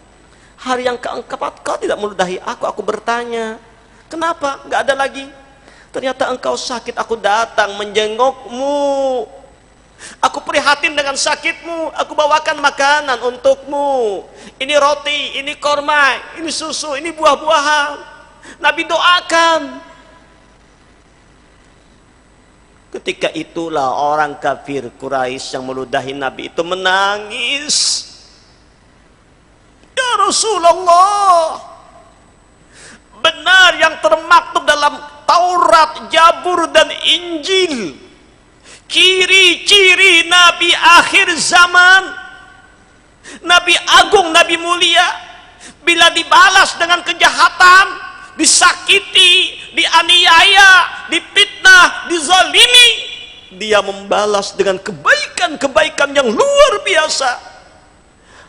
Hari yang keempat kau tidak meludahi aku. Aku bertanya, kenapa? Gak ada lagi. Ternyata engkau sakit, aku datang menjengokmu. Aku prihatin dengan sakitmu, aku bawakan makanan untukmu. Ini roti, ini korma, ini susu, ini buah-buahan. Nabi doakan. Ketika itulah orang kafir Quraisy yang meludahi Nabi itu menangis. Ya Rasulullah, benar yang termaktub dalam Taurat, Zabur dan Injil, ciri-ciri Nabi akhir zaman, Nabi agung, Nabi mulia, bila dibalas dengan kejahatan, disakiti, dianiaya, difitnah, dizalimi, dia membalas dengan kebaikan-kebaikan yang luar biasa.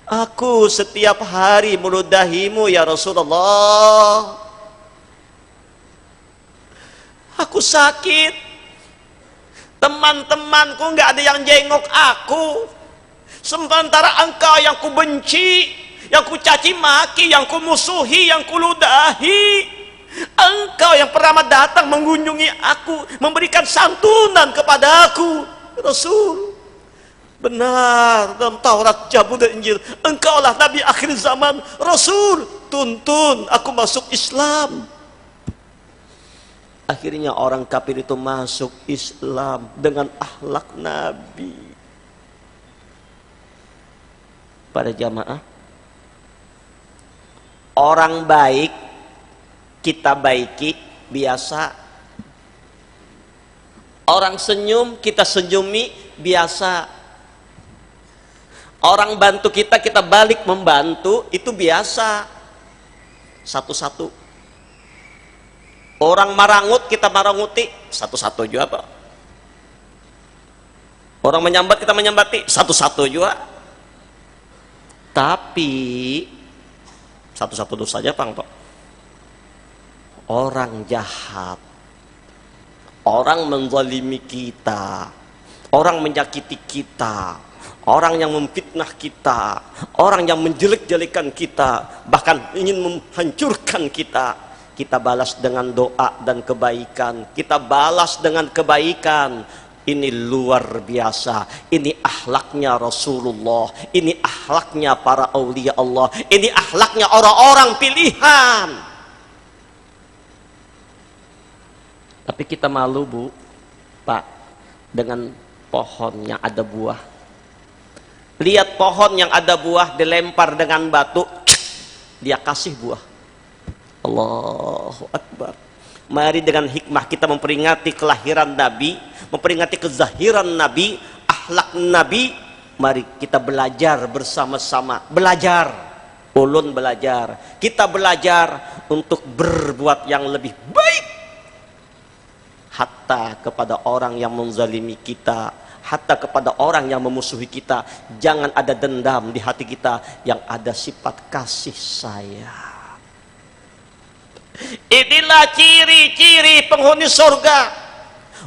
Aku setiap hari meludahimu ya Rasulullah. Aku sakit, teman-temanku nggak ada yang jenguk aku, sementara engkau yang ku benci, yang ku caci maki, yang ku musuhi, yang ku ludahi. Engkau yang pertama datang mengunjungi aku, memberikan santunan kepada aku. Rasul, benar dalam Taurat, Zabur dan Injil, engkaulah Nabi akhir zaman. Rasul, tuntun aku masuk Islam. Akhirnya orang kafir itu masuk Islam dengan akhlak Nabi. Para jamaah, orang baik kita baiki biasa, orang senyum kita senyumi biasa, orang bantu kita balik membantu itu biasa, satu-satu. Orang marangut kita maranguti satu-satu juga Pak. Orang menyambat kita menyambati satu-satu juga. Tapi satu-satu dosa saja Pak. Orang jahat, orang menzalimi kita, orang menyakiti kita, orang yang memfitnah kita, orang yang menjelek-jelekan kita, bahkan ingin menghancurkan kita, kita balas dengan doa dan kebaikan. Kita balas dengan kebaikan. Ini luar biasa. Ini akhlaknya Rasulullah. Ini akhlaknya para aulia Allah. Ini akhlaknya orang-orang pilihan. Tapi kita malu Bu, Pak, dengan pohon yang ada buah. Lihat pohon yang ada buah dilempar dengan batu, dia kasih buah. Allahu Akbar. Mari dengan hikmah kita memperingati kelahiran Nabi, memperingati kezahiran Nabi, akhlak Nabi. Mari kita belajar bersama-sama. Belajar, ulun belajar, kita belajar untuk berbuat yang lebih baik, hatta kepada orang yang menzalimi kita, hatta kepada orang yang memusuhi kita. Jangan ada dendam di hati kita, yang ada sifat kasih sayang. Inilah ciri-ciri penghuni surga.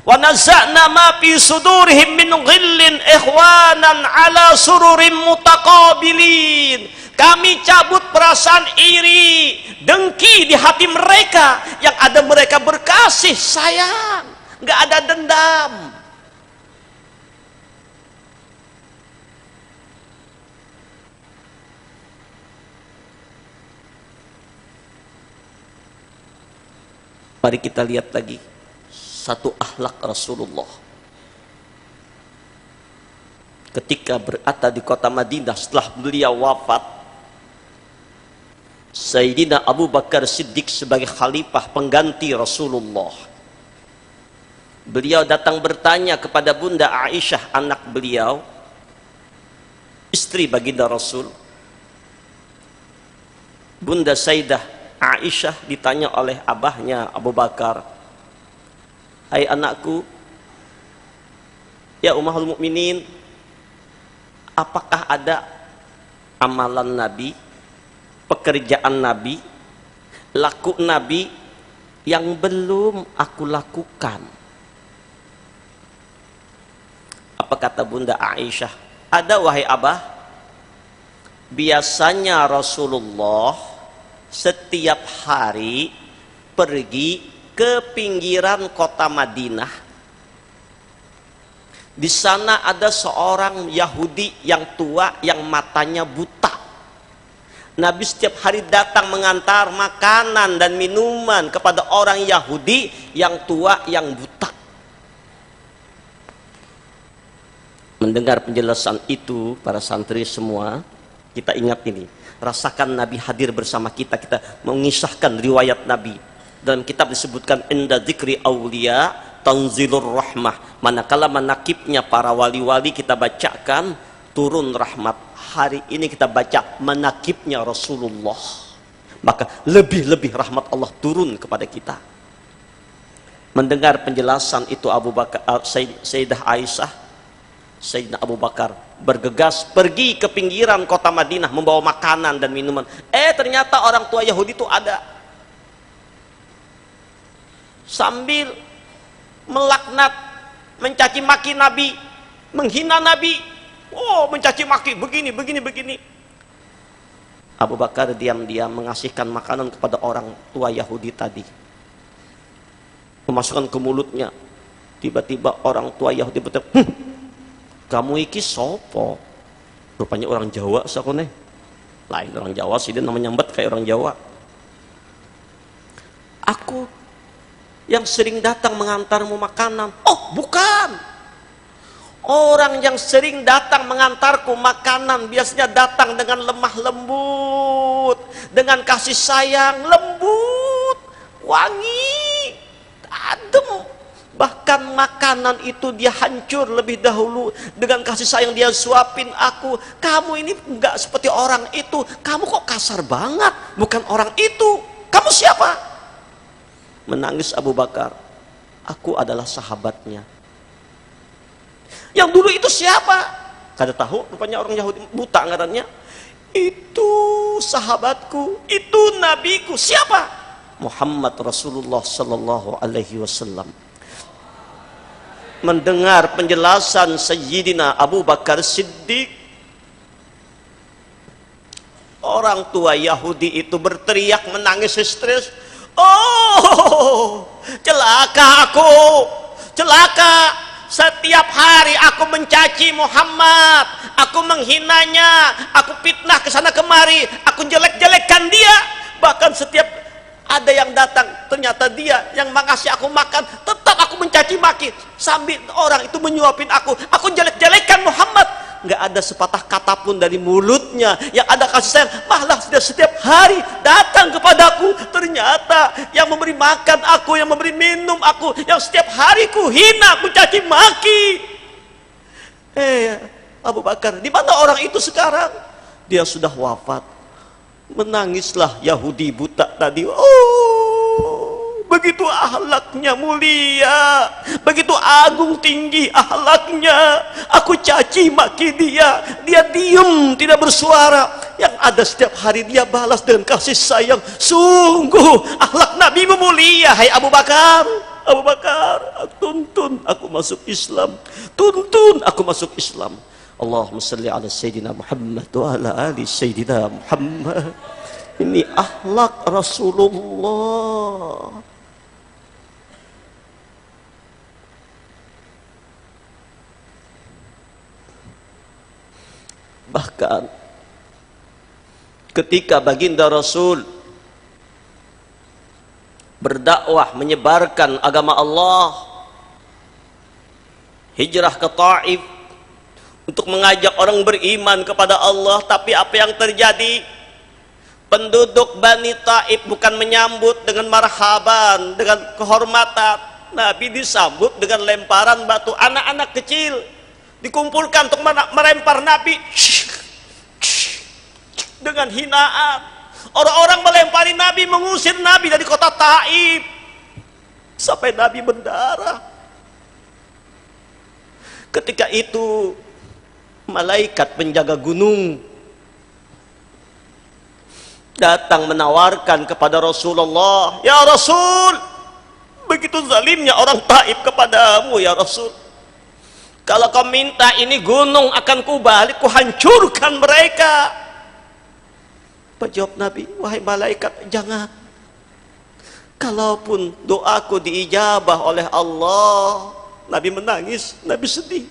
Wa naza'na ma fi sudurihim min ghillin ikhwanan ala sururin mutaqabilin. Kami cabut perasaan iri, dengki di hati mereka, yang ada mereka berkasih sayang, nggak ada dendam. Mari kita lihat lagi satu akhlak Rasulullah. Ketika berada di kota Madinah setelah beliau wafat, Sayyidina Abu Bakar Siddiq sebagai khalifah pengganti Rasulullah, beliau datang bertanya kepada Bunda Aisyah, anak beliau, istri baginda Rasul. Bunda Sayyidah Aisyah ditanya oleh abahnya Abu Bakar, "Hai anakku, ya Ummahul Mukminin, apakah ada amalan Nabi, pekerjaan Nabi, laku Nabi yang belum aku lakukan?" Apa kata Bunda Aisyah? "Ada wahai abah. Biasanya Rasulullah setiap hari pergi ke pinggiran kota Madinah, Di sana ada seorang Yahudi yang tua yang matanya buta. Nabi setiap hari datang mengantar makanan dan minuman kepada orang Yahudi yang tua yang buta. Mendengar penjelasan itu, para santri semua, kita ingat ini. Rasakan Nabi hadir bersama kita. Kita mengisahkan riwayat Nabi. Dalam kitab disebutkan inda dzikri auliya tanzilur rahmah. Manakala manakibnya para wali-wali kita bacakan, turun rahmat. Hari ini kita baca manakibnya Rasulullah, maka lebih-lebih rahmat Allah turun kepada kita. Mendengar penjelasan itu Abu Bakar, Sayyidah Aisyah, Sayyidina Abu Bakar bergegas pergi ke pinggiran kota Madinah membawa makanan dan minuman. Ternyata orang tua Yahudi itu ada, sambil melaknat, mencaci maki Nabi, menghina Nabi. Mencaci maki, begini. Abu Bakar diam-diam mengasihkan makanan kepada orang tua Yahudi tadi, memasukkan ke mulutnya. Tiba-tiba orang tua Yahudi berkata, kamu iki sopo? Rupanya orang Jawa sakone. Lain orang Jawa sih, dia namanya nyambet kayak orang Jawa. Aku yang sering datang mengantarmu makanan. Oh, bukan. Orang yang sering datang mengantarku makanan biasanya datang dengan lemah lembut, dengan kasih sayang lembut, wangi, adem. Bahkan makanan itu dia hancur lebih dahulu dengan kasih sayang dia suapin aku. Kamu ini enggak seperti orang itu. Kamu kok kasar banget? Bukan orang itu. Kamu siapa? Menangis Abu Bakar. Aku adalah sahabatnya. Yang dulu itu siapa? Kada tahu, rupanya orang Yahudi buta ngarannya. Itu sahabatku, itu nabiku. Siapa? Muhammad Rasulullah sallallahu alaihi wasallam. Mendengar penjelasan Sayyidina Abu Bakar Siddiq, orang tua Yahudi itu berteriak menangis histeris. Oh, celaka aku, celaka. Setiap hari aku mencaci Muhammad, aku menghinanya, aku fitnah ke sana kemari, aku jelek-jelekkan dia. Bahkan setiap ada yang datang, ternyata dia yang mengasih aku makan, tetap aku mencaci maki. Sambil orang itu menyuapin aku jelek-jelekkan Muhammad. Nggak ada sepatah kata pun dari mulutnya yang ada kasih sayang. Malah setiap hari datang kepadaku. Ternyata yang memberi makan aku, yang memberi minum aku, yang setiap hari ku hina, ku caci maki. Abu Bakar, di mana orang itu sekarang? Dia sudah wafat. Menangislah Yahudi buta tadi. Begitu ahlaknya mulia, begitu agung tinggi ahlaknya. Aku caci maki dia, dia diem tidak bersuara. Yang ada setiap hari dia balas dengan kasih sayang. Sungguh ahlak Nabi mulia. Hai Abu Bakar, Abu Bakar, tuntun aku masuk Islam, tuntun aku masuk Islam. Allahumma salli ala Sayyidina Muhammad wa ala ali Sayyidina Muhammad. Ini ahlak Rasulullah. Bahkan ketika baginda Rasul berdakwah menyebarkan agama Allah, hijrah ke Taif untuk mengajak orang beriman kepada Allah, tapi apa yang terjadi? Penduduk Bani Taif bukan menyambut dengan marhaban, dengan kehormatan. Nabi disambut dengan lemparan batu. Anak-anak kecil dikumpulkan untuk melempar Nabi dengan hinaan. Orang-orang melempari Nabi, mengusir Nabi dari kota Taif sampai Nabi berdarah. Ketika itu malaikat penjaga gunung datang menawarkan kepada Rasulullah, ya Rasul, begitu zalimnya orang Taif kepadamu ya Rasul. Kalau kau minta ini gunung akan kubalik, kuhancurkan mereka. Jawab Nabi, wahai malaikat, jangan. Kalaupun doaku diijabah oleh Allah. Nabi menangis, Nabi sedih.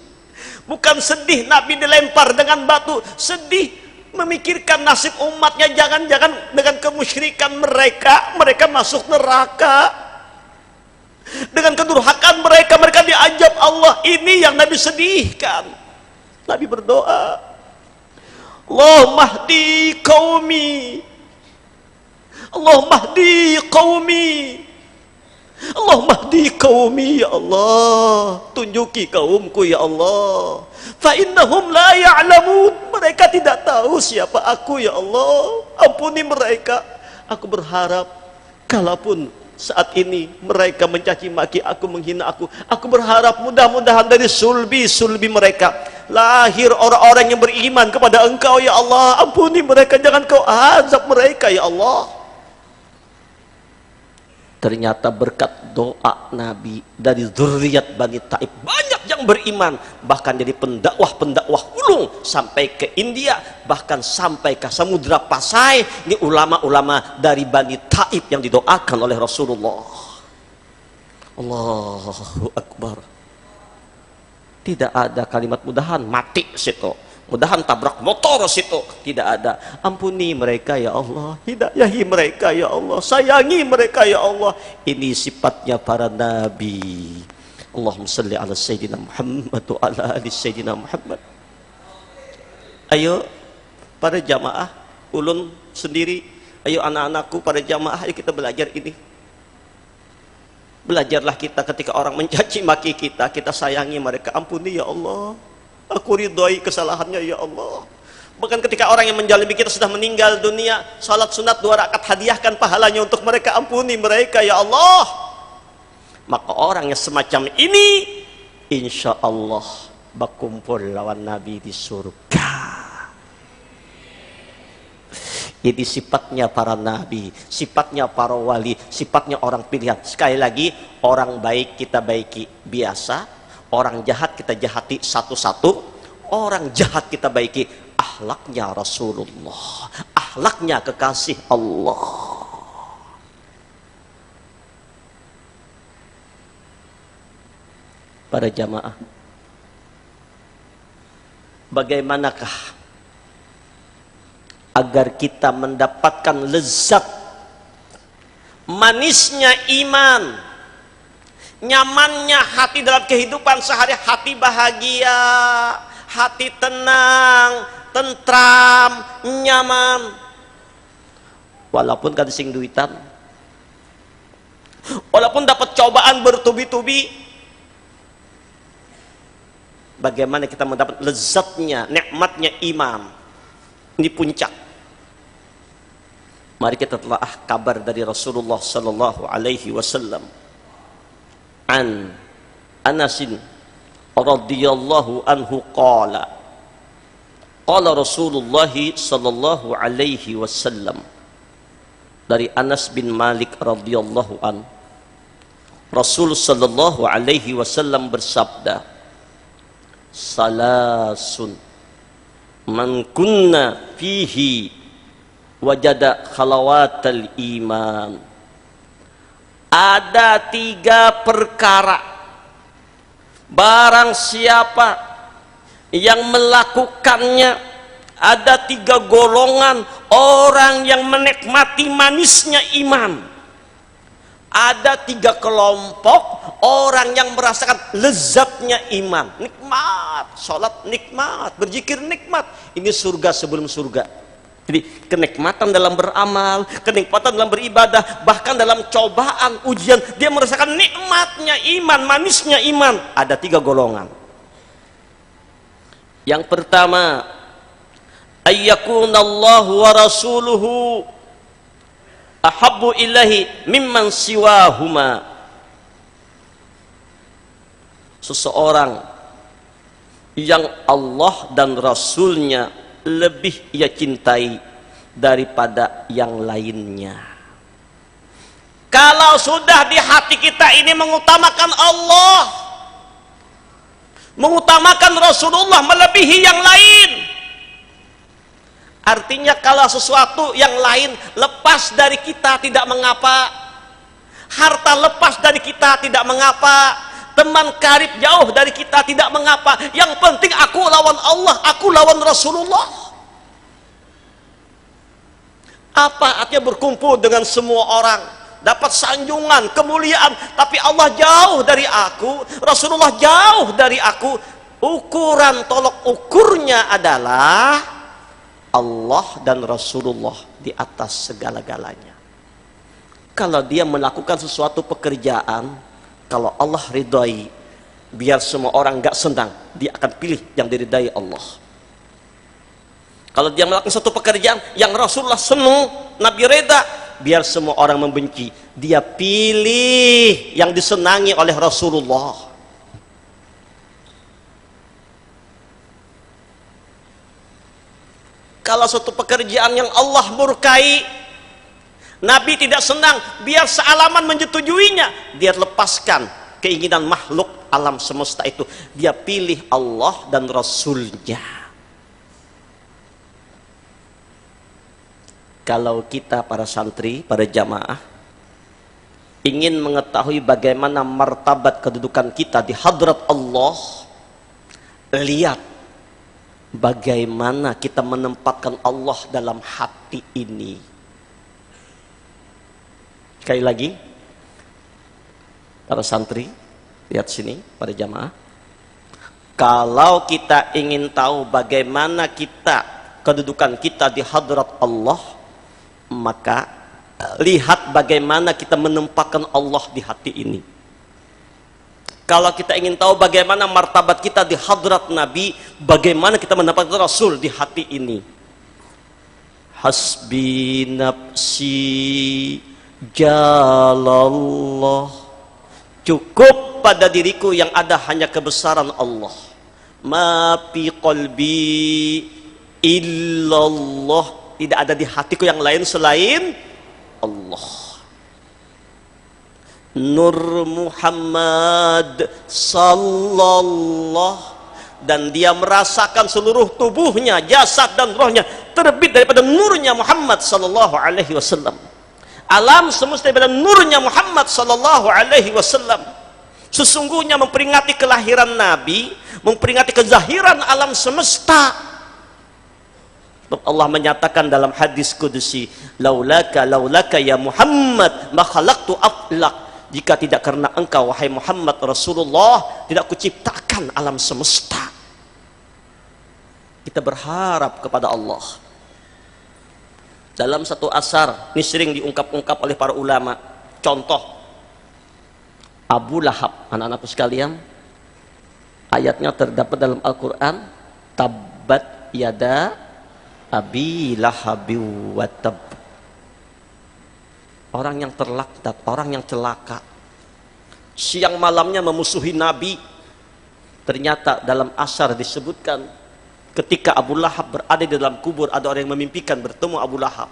Bukan sedih Nabi dilempar dengan batu, sedih memikirkan nasib umatnya. Jangan-jangan dengan kemusyrikan mereka masuk neraka. Dengan kedurhakaan mereka diazab Allah. Ini yang Nabi sedihkan. Nabi berdoa, Allahumma hdi qaumi, Allahumma hdi qaumi, Allahumma hdi qaumi, ya Allah, tunjuki kaumku ya Allah. Fa innahum la ya'lamun, mereka tidak tahu siapa aku ya Allah. Ampuni mereka. Aku berharap kalaupun saat ini mereka mencaci maki aku, menghina aku berharap mudah-mudahan dari sulbi mereka lahir orang-orang yang beriman kepada Engkau ya Allah. Ampuni mereka, jangan Kau azab mereka ya Allah. Ternyata berkat doa Nabi dari zuriat Bani Taib banyak yang beriman, bahkan jadi pendakwah ulung sampai ke India, bahkan sampai ke Samudra Pasai. Ini ulama-ulama dari Bani Taib yang didoakan oleh Rasulullah. Allahu Akbar. Tidak ada kalimat mudahan mati situ, mudahan tabrak motor situ, tidak ada. Ampuni mereka ya Allah, hidayahi mereka ya Allah, sayangi mereka ya Allah. Ini sifatnya para nabi. Allahumma salli ala Sayyidina Muhammad wa ala ali Sayyidina Muhammad. Ayo para jamaah, ulun sendiri, ayo anak-anakku, para jamaah, ayo kita belajar ini. Belajarlah kita ketika orang mencaci maki kita, kita sayangi mereka. Ampuni ya Allah, aku ridhoi kesalahannya ya Allah. Bahkan ketika orang yang menjalimi kita sudah meninggal dunia, salat sunat 2 rakaat hadiahkan pahalanya untuk mereka. Ampuni mereka ya Allah. Maka orang yang semacam ini insya Allah berkumpul lawan Nabi di surga. Ini sifatnya para nabi, sifatnya para wali, sifatnya orang pilihan. Sekali lagi, orang baik kita baiki biasa, orang jahat kita jahati satu-satu, orang jahat kita baiki. Akhlaknya Rasulullah, akhlaknya kekasih Allah. Para jamaah, bagaimanakah agar kita mendapatkan lezat manisnya iman, nyamannya hati dalam kehidupan sehari, hati bahagia, hati tenang, tentram, nyaman, walaupun kan sing duitan, walaupun dapat cobaan bertubi-tubi. Bagaimana kita mendapat lezatnya, nikmatnya iman? Ini puncak. Mari kita telah kabar dari Rasulullah sallallahu alaihi wasallam. An Anasin radhiyallahu anhu qala Rasulullah sallallahu alaihi wasallam. Dari Anas bin Malik radhiyallahu an, Rasul sallallahu alaihi wasallam bersabda, salasun man kunna fihi wajada khalawatal iman. Ada 3 perkara, barang siapa yang melakukannya, ada 3 golongan orang yang menikmati manisnya iman. Ada 3 kelompok orang yang merasakan lezatnya iman. Nikmat, sholat nikmat, berzikir nikmat. Ini surga sebelum surga. Jadi kenikmatan dalam beramal, kenikmatan dalam beribadah, bahkan dalam cobaan, ujian, dia merasakan nikmatnya iman, manisnya iman. Ada 3 golongan. Yang pertama, ayyakunallahu wa rasuluhu ahabbu ilahi mimman siwahuma. Seseorang yang Allah dan Rasulnya lebih ia cintai daripada yang lainnya. Kalau sudah di hati kita ini mengutamakan Allah, mengutamakan Rasulullah melebihi yang lain, artinya kalau sesuatu yang lain lepas dari kita tidak mengapa, harta lepas dari kita tidak mengapa, teman karib jauh dari kita, tidak mengapa. Yang penting aku lawan Allah, aku lawan Rasulullah. Apa artinya berkumpul dengan semua orang, dapat sanjungan, kemuliaan, tapi Allah jauh dari aku, Rasulullah jauh dari aku. Ukuran tolok ukurnya adalah Allah dan Rasulullah di atas segala-galanya. Kalau dia melakukan sesuatu pekerjaan, kalau Allah ridhai, biar semua orang gak senang, dia akan pilih yang diridhai Allah. Kalau dia melakukan satu pekerjaan yang Rasulullah senang, Nabi reda, biar semua orang membenci, dia pilih yang disenangi oleh Rasulullah. Kalau suatu pekerjaan yang Allah murkai, Nabi tidak senang, biar sealaman menyetujuinya, dia lepaskan keinginan makhluk alam semesta itu, dia pilih Allah dan Rasulnya. Kalau kita para santri, para jamaah ingin mengetahui bagaimana martabat kedudukan kita di hadrat Allah, lihat bagaimana kita menempatkan Allah dalam hati ini. Sekali lagi, para santri, lihat sini, para jamaah. Kalau kita ingin tahu bagaimana kedudukan kita di hadrat Allah, maka lihat bagaimana kita menempatkan Allah di hati ini. Kalau kita ingin tahu bagaimana martabat kita di hadrat Nabi, bagaimana kita mendapatkan Rasul di hati ini. Hasbi nafsi jalallah, cukup pada diriku yang ada hanya kebesaran Allah. Ma fi qalbi illallah, tidak ada di hatiku yang lain selain Allah. Nur Muhammad sallallahu, dan dia merasakan seluruh tubuhnya, jasad dan rohnya terbit daripada nurnya Muhammad sallallahu alaihi wasallam. Alam semesta daripada nurnya Muhammad sallallahu alaihi wasallam. Sesungguhnya memperingati kelahiran Nabi, memperingati kezahiran alam semesta. Allah menyatakan dalam hadis kudusi, laulaka ya Muhammad ma khalaqtu aflak, jika tidak karena engkau wahai Muhammad Rasulullah, tidak kuciptakan alam semesta. Kita berharap kepada Allah. Dalam satu asar, ini sering diungkap-ungkap oleh para ulama. Contoh, Abu Lahab, anak-anakku sekalian, ayatnya terdapat dalam Al-Quran, tabbat yada abi lahabi wa tab. Orang yang terlaknat, orang yang celaka, siang malamnya memusuhi Nabi. Ternyata dalam asar disebutkan, ketika Abu Lahab berada di dalam kubur, ada orang yang memimpikan bertemu Abu Lahab.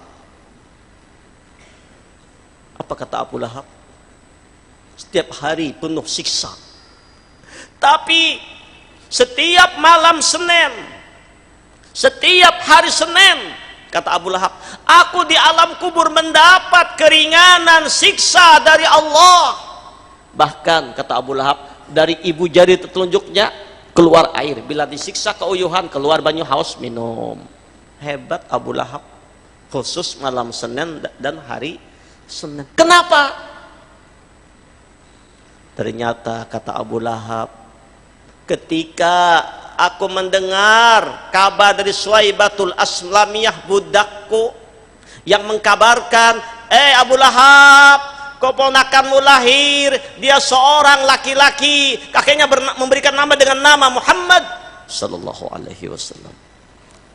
Apa kata Abu Lahab? Setiap hari penuh siksa, tapi setiap malam Senin, setiap hari Senin, kata Abu Lahab, aku di alam kubur mendapat keringanan siksa dari Allah. Bahkan kata Abu Lahab, dari ibu jari telunjuknya keluar air, bila disiksa keuyuhan keluar banyu haus minum. Hebat Abu Lahab, khusus malam Senin dan hari Senin. Kenapa? Ternyata kata Abu Lahab, ketika aku mendengar kabar dari Suwaibatul Aslamiyah, budakku, yang mengkabarkan, Abu Lahab, keponakanmu lahir, dia seorang laki-laki, kakeknya memberikan nama dengan nama Muhammad sallallahu alaihi wasallam.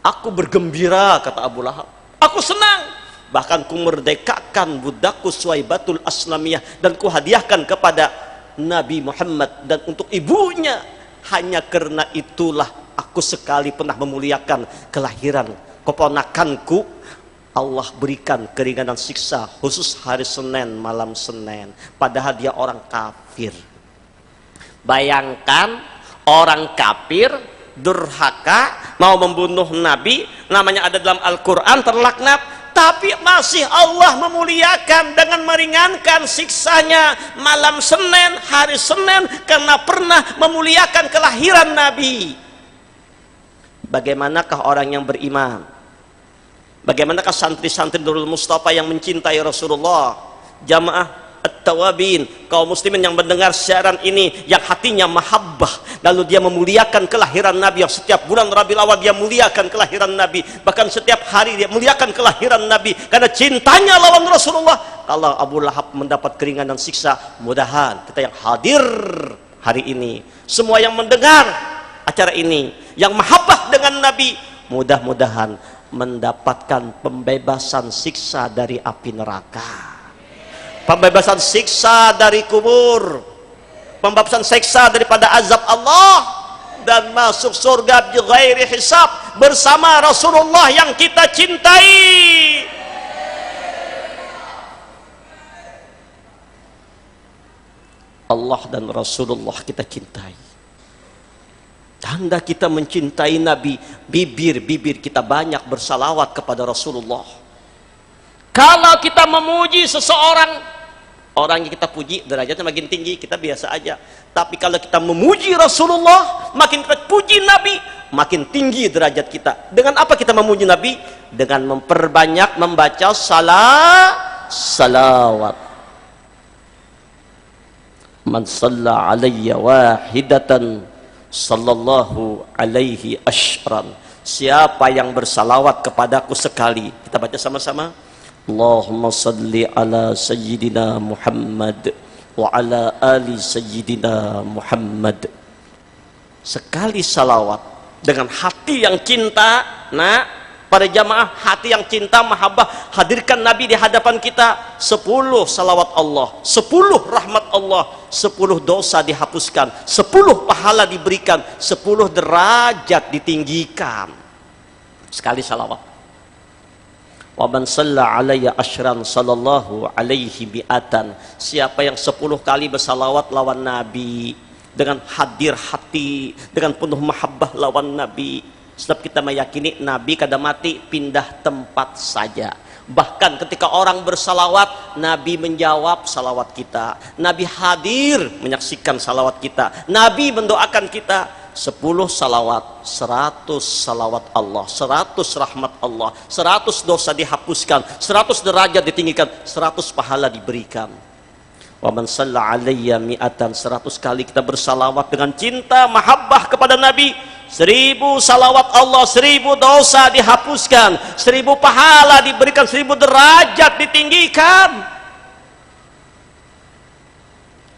Aku bergembira, kata Abu Lahab, aku senang, bahkan ku merdekakan budakku Suwaibatul Aslamiyah dan ku hadiahkan kepada Nabi Muhammad dan untuk ibunya. Hanya karena itulah aku sekali pernah memuliakan kelahiran keponakanku. Allah berikan keringanan siksa khusus hari Senin, malam Senin, padahal dia orang kafir. Bayangkan orang kafir durhaka mau membunuh Nabi, namanya ada dalam Al-Quran, terlaknat, tapi masih Allah memuliakan dengan meringankan siksanya malam Senin, hari Senin, karena pernah memuliakan kelahiran Nabi. Bagaimanakah orang yang beriman? Bagaimanakah santri-santri Nurul Mustafa yang mencintai Rasulullah? Jamaah At-Tawabin, kaum muslimin yang mendengar siaran ini, yang hatinya mahabbah, lalu dia memuliakan kelahiran Nabi, yang setiap bulan Rabiul Awal dia muliakan kelahiran Nabi, bahkan setiap hari dia muliakan kelahiran Nabi karena cintanya lawan Rasulullah. Kalau Abu Lahab mendapat keringan dan siksa, mudahan kita yang hadir hari ini, semua yang mendengar acara ini, yang mahabbah dengan Nabi, mudah-mudahan mendapatkan pembebasan siksa dari api neraka, pembebasan siksa dari kubur, pembebasan siksa daripada azab Allah, dan masuk surga bi ghairi hisab bersama Rasulullah yang kita cintai. Allah dan Rasulullah kita cintai. Tanda kita mencintai Nabi, bibir-bibir kita banyak bersalawat kepada Rasulullah. Kalau kita memuji seseorang, orang yang kita puji derajatnya makin tinggi, kita biasa aja. Tapi kalau kita memuji Rasulullah, makin kita puji Nabi, makin tinggi derajat kita. Dengan apa kita memuji Nabi? Dengan memperbanyak membaca salawat. Man shalla alayya wahidatan sallallahu alaihi asyran. Siapa yang bersalawat kepadaku sekali, kita baca sama-sama. Allahumma salli ala sayyidina Muhammad wa ala ali sayyidina Muhammad. Sekali salawat dengan hati yang cinta. Nah, para jamaah, hati yang cinta mahabbah, hadirkan Nabi di hadapan kita. 10 salawat Allah, 10 rahmat Allah, 10 dosa dihapuskan, 10 pahala diberikan, 10 derajat ditinggikan. Sekali salawat. Wa man shalla alayya asyran sallallahu alaihi bi'atan. Siapa yang 10 kali bersalawat lawan Nabi dengan hadir hati, dengan penuh mahabbah lawan Nabi. Sebab kita meyakini Nabi kada mati pindah tempat saja. Bahkan ketika orang bersalawat, Nabi menjawab salawat kita. Nabi hadir menyaksikan salawat kita. Nabi mendoakan kita. 10 salawat, 100 salawat Allah, 100 rahmat Allah, 100 dosa dihapuskan, 100 derajat ditinggikan, 100 pahala diberikan. Wa man shalla alayya mi'atan, 100 kali kita bersalawat dengan cinta mahabbah kepada Nabi, 1000 salawat Allah, 1000 dosa dihapuskan, 1000 pahala diberikan, 1000 derajat ditinggikan.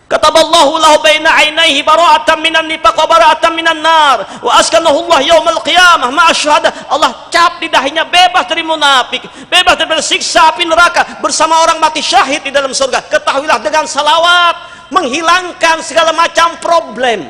Kataballahu lahu baina ainaihi bara'atan minan nifaq wa bara'atan minan nar wa askanahu Allah yaumal qiyamah ma'a syuhada. Allah cap di dahinya bebas dari munafik, bebas dari siksa api neraka, bersama orang mati syahid di dalam surga. Ketahuilah, dengan salawat menghilangkan segala macam problem.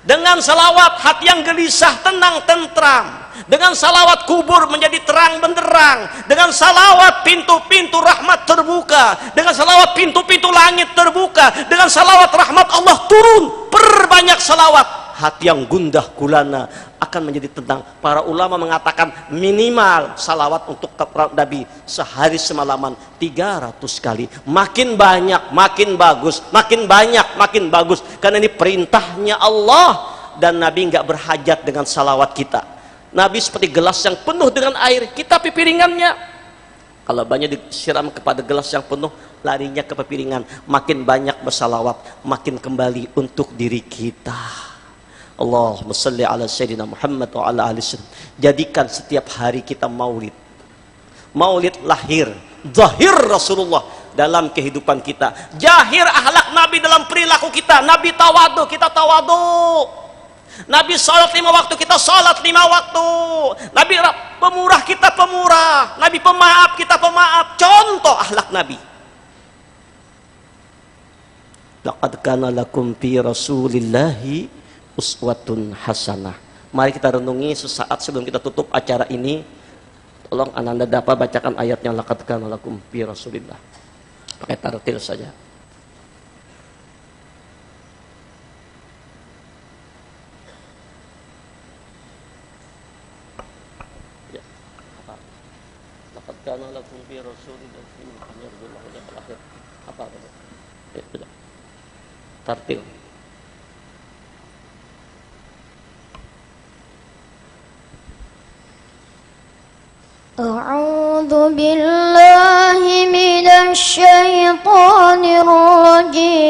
Dengan salawat hati yang gelisah tenang tentram. Dengan salawat kubur menjadi terang benderang. Dengan salawat pintu-pintu rahmat terbuka. Dengan salawat pintu-pintu langit terbuka. Dengan salawat rahmat Allah turun. Perbanyak salawat, hati yang gundah gulana akan menjadi tenang. Para ulama mengatakan minimal salawat untuk Nabi sehari semalaman 300 kali. Makin banyak makin bagus, makin banyak makin bagus, karena ini perintahnya Allah. Dan Nabi nggak berhajat dengan salawat kita. Nabi seperti gelas yang penuh dengan air, kita pipiringannya. Kalau banyak disiram kepada gelas yang penuh, larinya ke pipiringan. Makin banyak bersalawat, makin kembali untuk diri kita. Allahumma shalli ala sayyidina Muhammad wa ala ali sayyidina. Jadikan setiap hari kita maulid. Maulid lahir, zahir Rasulullah dalam kehidupan kita. Jahir akhlak Nabi dalam perilaku kita. Nabi tawadu, kita tawadu. Nabi salat 5 waktu, kita salat 5 waktu. Nabi pemurah, kita pemurah. Nabi pemaaf, kita pemaaf. Contoh akhlak Nabi. Laqad kana lakum fi Rasulillahi uswatun hasanah. Mari kita renungi sesaat sebelum kita tutup acara ini. Tolong Ananda dapat bacakan ayatnya, laqad kana lakum fi Rasulillah. Pakai tartil saja. kana lakum fi rasulillahi akhir. Apa? Sudah. Tartil. أعوذ بالله من الشيطان الرجيم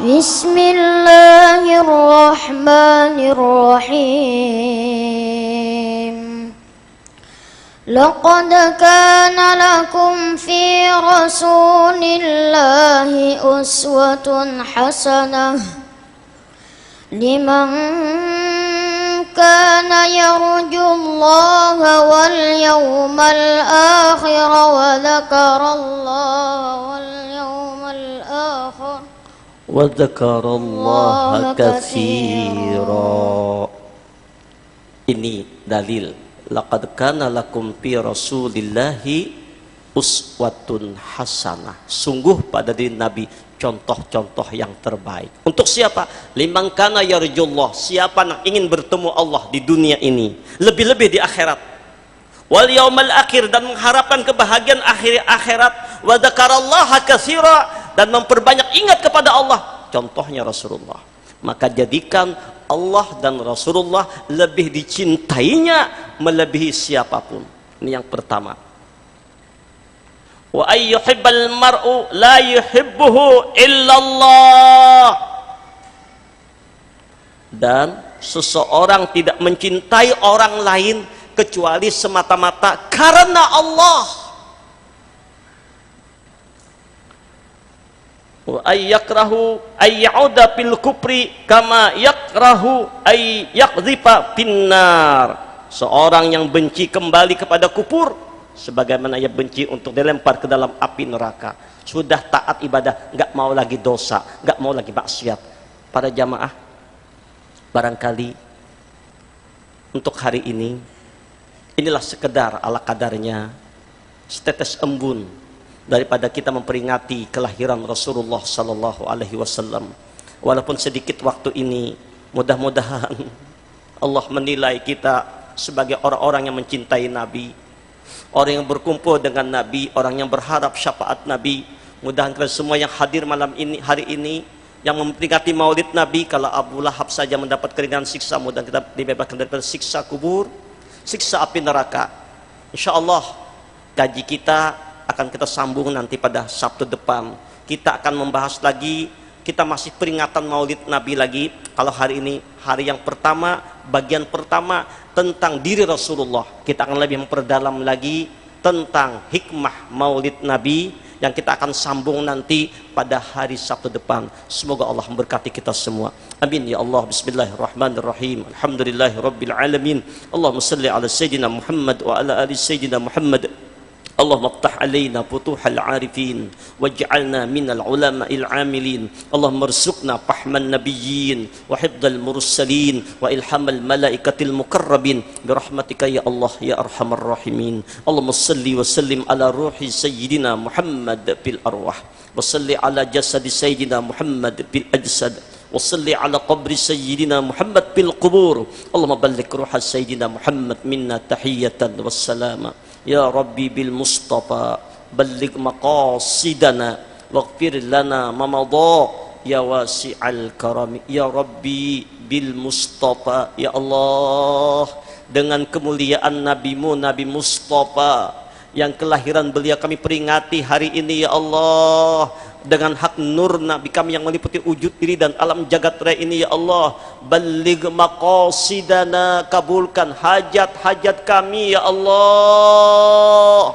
بسم الله الرحمن الرحيم لقد كان لكم في رسول الله أسوة حسنة لمن كان يرجو الله واليوم الآخر وذكر الله واليوم الآخر وذكر الله كثيرا. Ini dalil. Laqad kana lakum fi rasulillahi uswatun hasanah. Sungguh pada diri Nabi contoh-contoh yang terbaik. Untuk siapa? Liman kana yarjullah. Siapa yang ingin bertemu Allah di dunia ini, lebih-lebih di akhirat. Wal yaumal akhir, dan mengharapkan kebahagiaan akhirat. Wa dzakarallaha katsira, dan memperbanyak ingat kepada Allah. Contohnya Rasulullah. Maka jadikan Allah dan Rasulullah lebih dicintainya melebihi siapapun. Ini yang pertama. Wa ayyuhibbal mar'u la yuhibbuhu illallah. Dan seseorang tidak mencintai orang lain kecuali semata-mata karena Allah. Wa ayyakrahu ayyauda fil kufri kama yakrahu ayyaqdhifa finnar. Seorang yang benci kembali kepada kufur sebagaimana ia benci untuk dilempar ke dalam api neraka. Sudah taat ibadah, nggak mau lagi dosa, nggak mau lagi maksiat. Para jamaah, barangkali untuk hari ini inilah sekedar ala kadarnya, setetes embun daripada kita memperingati kelahiran Rasulullah sallallahu alaihi wasallam. Walaupun sedikit waktu ini, mudah-mudahan Allah menilai kita sebagai orang-orang yang mencintai Nabi, orang yang berkumpul dengan Nabi, orang yang berharap syafaat Nabi. Mudah-mudahan kita semua yang hadir malam ini, hari ini, yang memperingati maulid Nabi, kalau Abu Lahab saja mendapat keringanan siksa, mudah-mudahan kita dibebaskan daripada siksa kubur, siksa api neraka. Insya Allah kaji kita akan kita sambung nanti pada Sabtu depan. Kita akan membahas lagi, kita masih peringatan maulid Nabi lagi. Kalau hari ini hari yang pertama, bagian pertama tentang diri Rasulullah, kita akan lebih memperdalam lagi tentang hikmah maulid Nabi yang kita akan sambung nanti pada hari Sabtu depan. Semoga Allah memberkati kita semua. Amin ya Allah. Bismillahirrahmanirrahim. Alhamdulillahirabbil alamin. Allahumma shalli ala sayyidina Muhammad wa ala ali sayyidina Muhammad. اللهم افتح علينا فتوح العارفين واجعلنا من العلماء العاملين. اللهم ارزقنا فهم النبيين وحفظ المرسلين وإلهام الملائكة المقربين برحمتك يا الله يا أرحم الراحمين. اللهم صل وسلم على روح سيدنا محمد في الأرواح وصل على جسد سيدنا محمد في الأجساد وصل على قبر سيدنا محمد في القبور. اللهم بلغ روح سيدنا محمد منا تحية والسلام. يا ربي بالمصطفى بلغ مقاصدنا واغفر لنا ما مضى يا واسع الكرم. يا ربي بالمصطفى, ya Allah, dengan kemuliaan nabimu Nabi Mustafa yang kelahiran beliau kami peringati hari ini ya Allah, dengan hak nur Nabi kami yang meliputi wujud diri dan alam jagat raya ini ya Allah. Baligh maqasidana, kabulkan hajat-hajat kami ya Allah.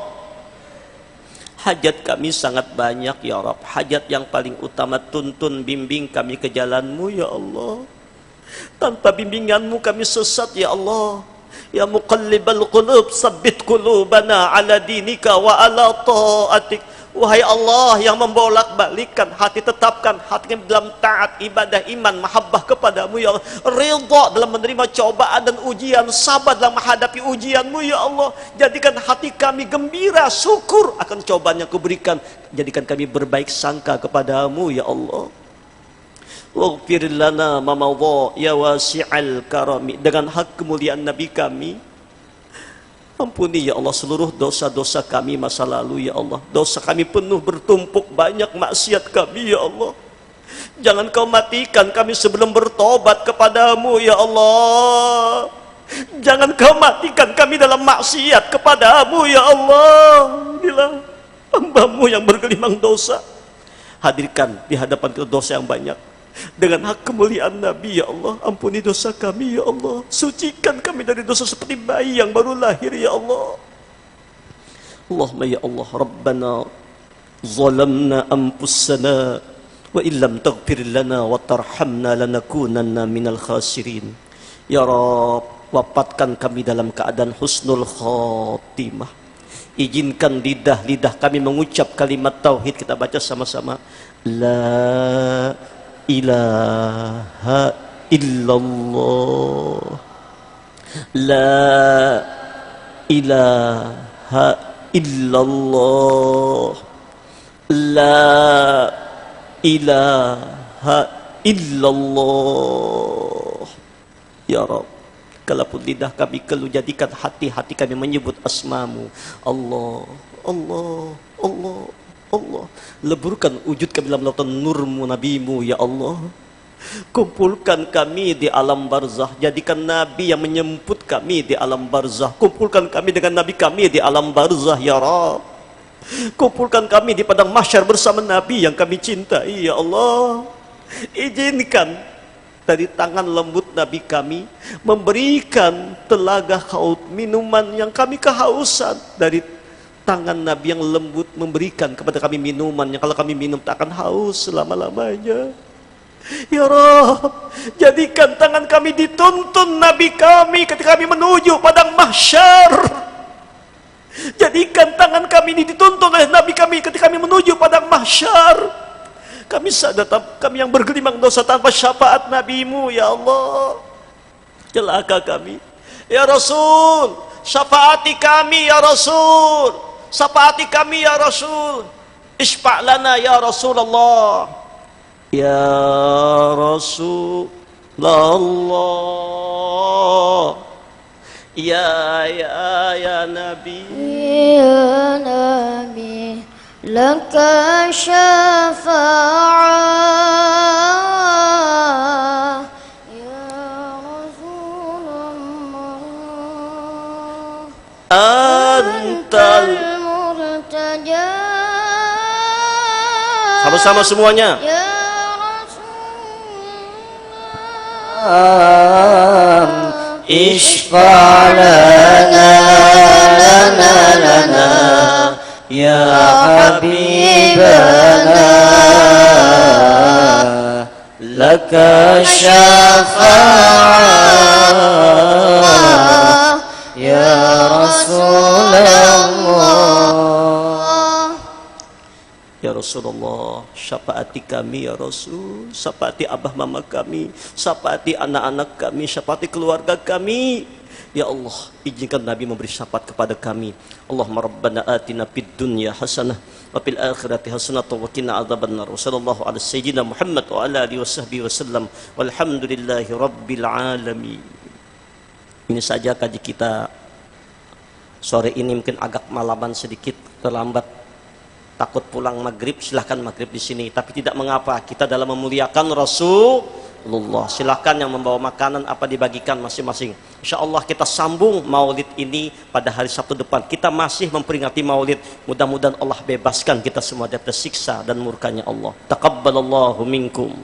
Hajat kami sangat banyak ya Rabb. Hajat yang paling utama, tuntun bimbing kami ke jalanmu ya Allah. Tanpa bimbinganmu kami sesat ya Allah. Ya muqallibal qulub, sabbit qulubana ala dinika wa ala ta'atik. Wahai Allah yang membolak-balikkan hati, tetapkan hati kami dalam taat, ibadah, iman, mahabbah kepadamu ya Allah. Ridha dalam menerima cobaan dan ujian, sabar dalam menghadapi ujianmu ya Allah. Jadikan hati kami gembira, syukur akan cobaan yang kau berikan. Jadikan kami berbaik sangka kepadamu ya Allah. Waghfir lana ma madha ya wasi'al karami, dengan hak kemuliaan Nabi kami, Ampuni ya Allah seluruh dosa-dosa kami masa lalu ya Allah. Dosa kami penuh bertumpuk banyak maksiat kami ya Allah. Jangan kau matikan kami sebelum bertobat kepadamu ya Allah. Jangan kau matikan kami dalam maksiat kepadamu ya Allah. Inilah hamba-Mu yang bergelimang dosa. Hadirkan di hadapan kita dosa yang banyak. Dengan hak kemuliaan Nabi ya Allah, ampuni dosa kami ya Allah. Sucikan kami dari dosa seperti bayi yang baru lahir ya Allah. Allahumma ya Allah, Rabbana zalamna anfusana wa illam taghfir lana wa tarhamna lanakunanna minal khasirin. Ya Rabb, wafatkan kami dalam keadaan husnul khatimah. Izinkan lidah-lidah kami mengucap kalimat tauhid. Kita baca sama-sama. La ilaha illallah, la ilaha illallah, la ilaha illallah. Ya Rabb, kalaupun lidah kami keluh, jadikan hati-hati kami menyebut asma-Mu. Allah, Allah, Allah, Allah. Leburkan wujud kami dalam lautan nur-Mu, Nabi-Mu ya Allah. Kumpulkan kami di alam barzah. Jadikan Nabi yang menyemput kami di alam barzah. Kumpulkan kami dengan Nabi kami di alam barzah ya Rabb. Kumpulkan kami di padang mahsyar bersama Nabi yang kami cintai ya Allah. Izinkan dari tangan lembut Nabi kami memberikan telaga haud, minuman yang kami kehausan. Dari tangan Nabi yang lembut memberikan kepada kami minuman yang kalau kami minum tak akan haus selama-lamanya. Ya Rabb, jadikan tangan kami dituntun Nabi kami ketika kami menuju padang mahsyar. Jadikan tangan kami ini dituntun oleh Nabi kami ketika kami menuju padang mahsyar. Kami sadar kami yang bergelimang dosa tanpa syafaat Nabi-Mu ya Allah. Celaka kami. Ya Rasul, syafaati kami ya Rasul. Syafaati kami ya Rasul. Isfa' lana ya Rasulullah. Ya Rasulullah. Ya Nabi. Ya Nabi, laka syafa'ah. Ya Rasulullah, Antal murtaja. Sama-sama semuanya. Ya Ishfa' lana ya Habibana, laka syafa'ah ya Rasulullah. Ya Rasulullah, syafaati kami ya Rasul, syafaati abah mama kami, syafaati anak-anak kami, syafaati keluarga kami. Ya Allah, izinkan Nabi memberi syafaat kepada kami. Allahumma rabbana atina fid dunya hasanah wa fil akhirati hasanah wa qina adzabannar. Wassallallahu ala sayyidina Muhammad wa ala alihi washabbihi wasallam. Walhamdulillahi rabbil alamin. Ini saja kaji kita sore ini, mungkin agak malaman sedikit, terlambat. Takut pulang maghrib, silahkan maghrib di sini. Tapi tidak mengapa, kita dalam memuliakan Rasulullah. Silahkan yang membawa makanan apa dibagikan masing-masing. Insya Allah kita sambung maulid ini pada hari Sabtu depan. Kita masih memperingati maulid. Mudah-mudahan Allah bebaskan kita semua dari siksa dan murkanya Allah. Taqabbalallahu minkum.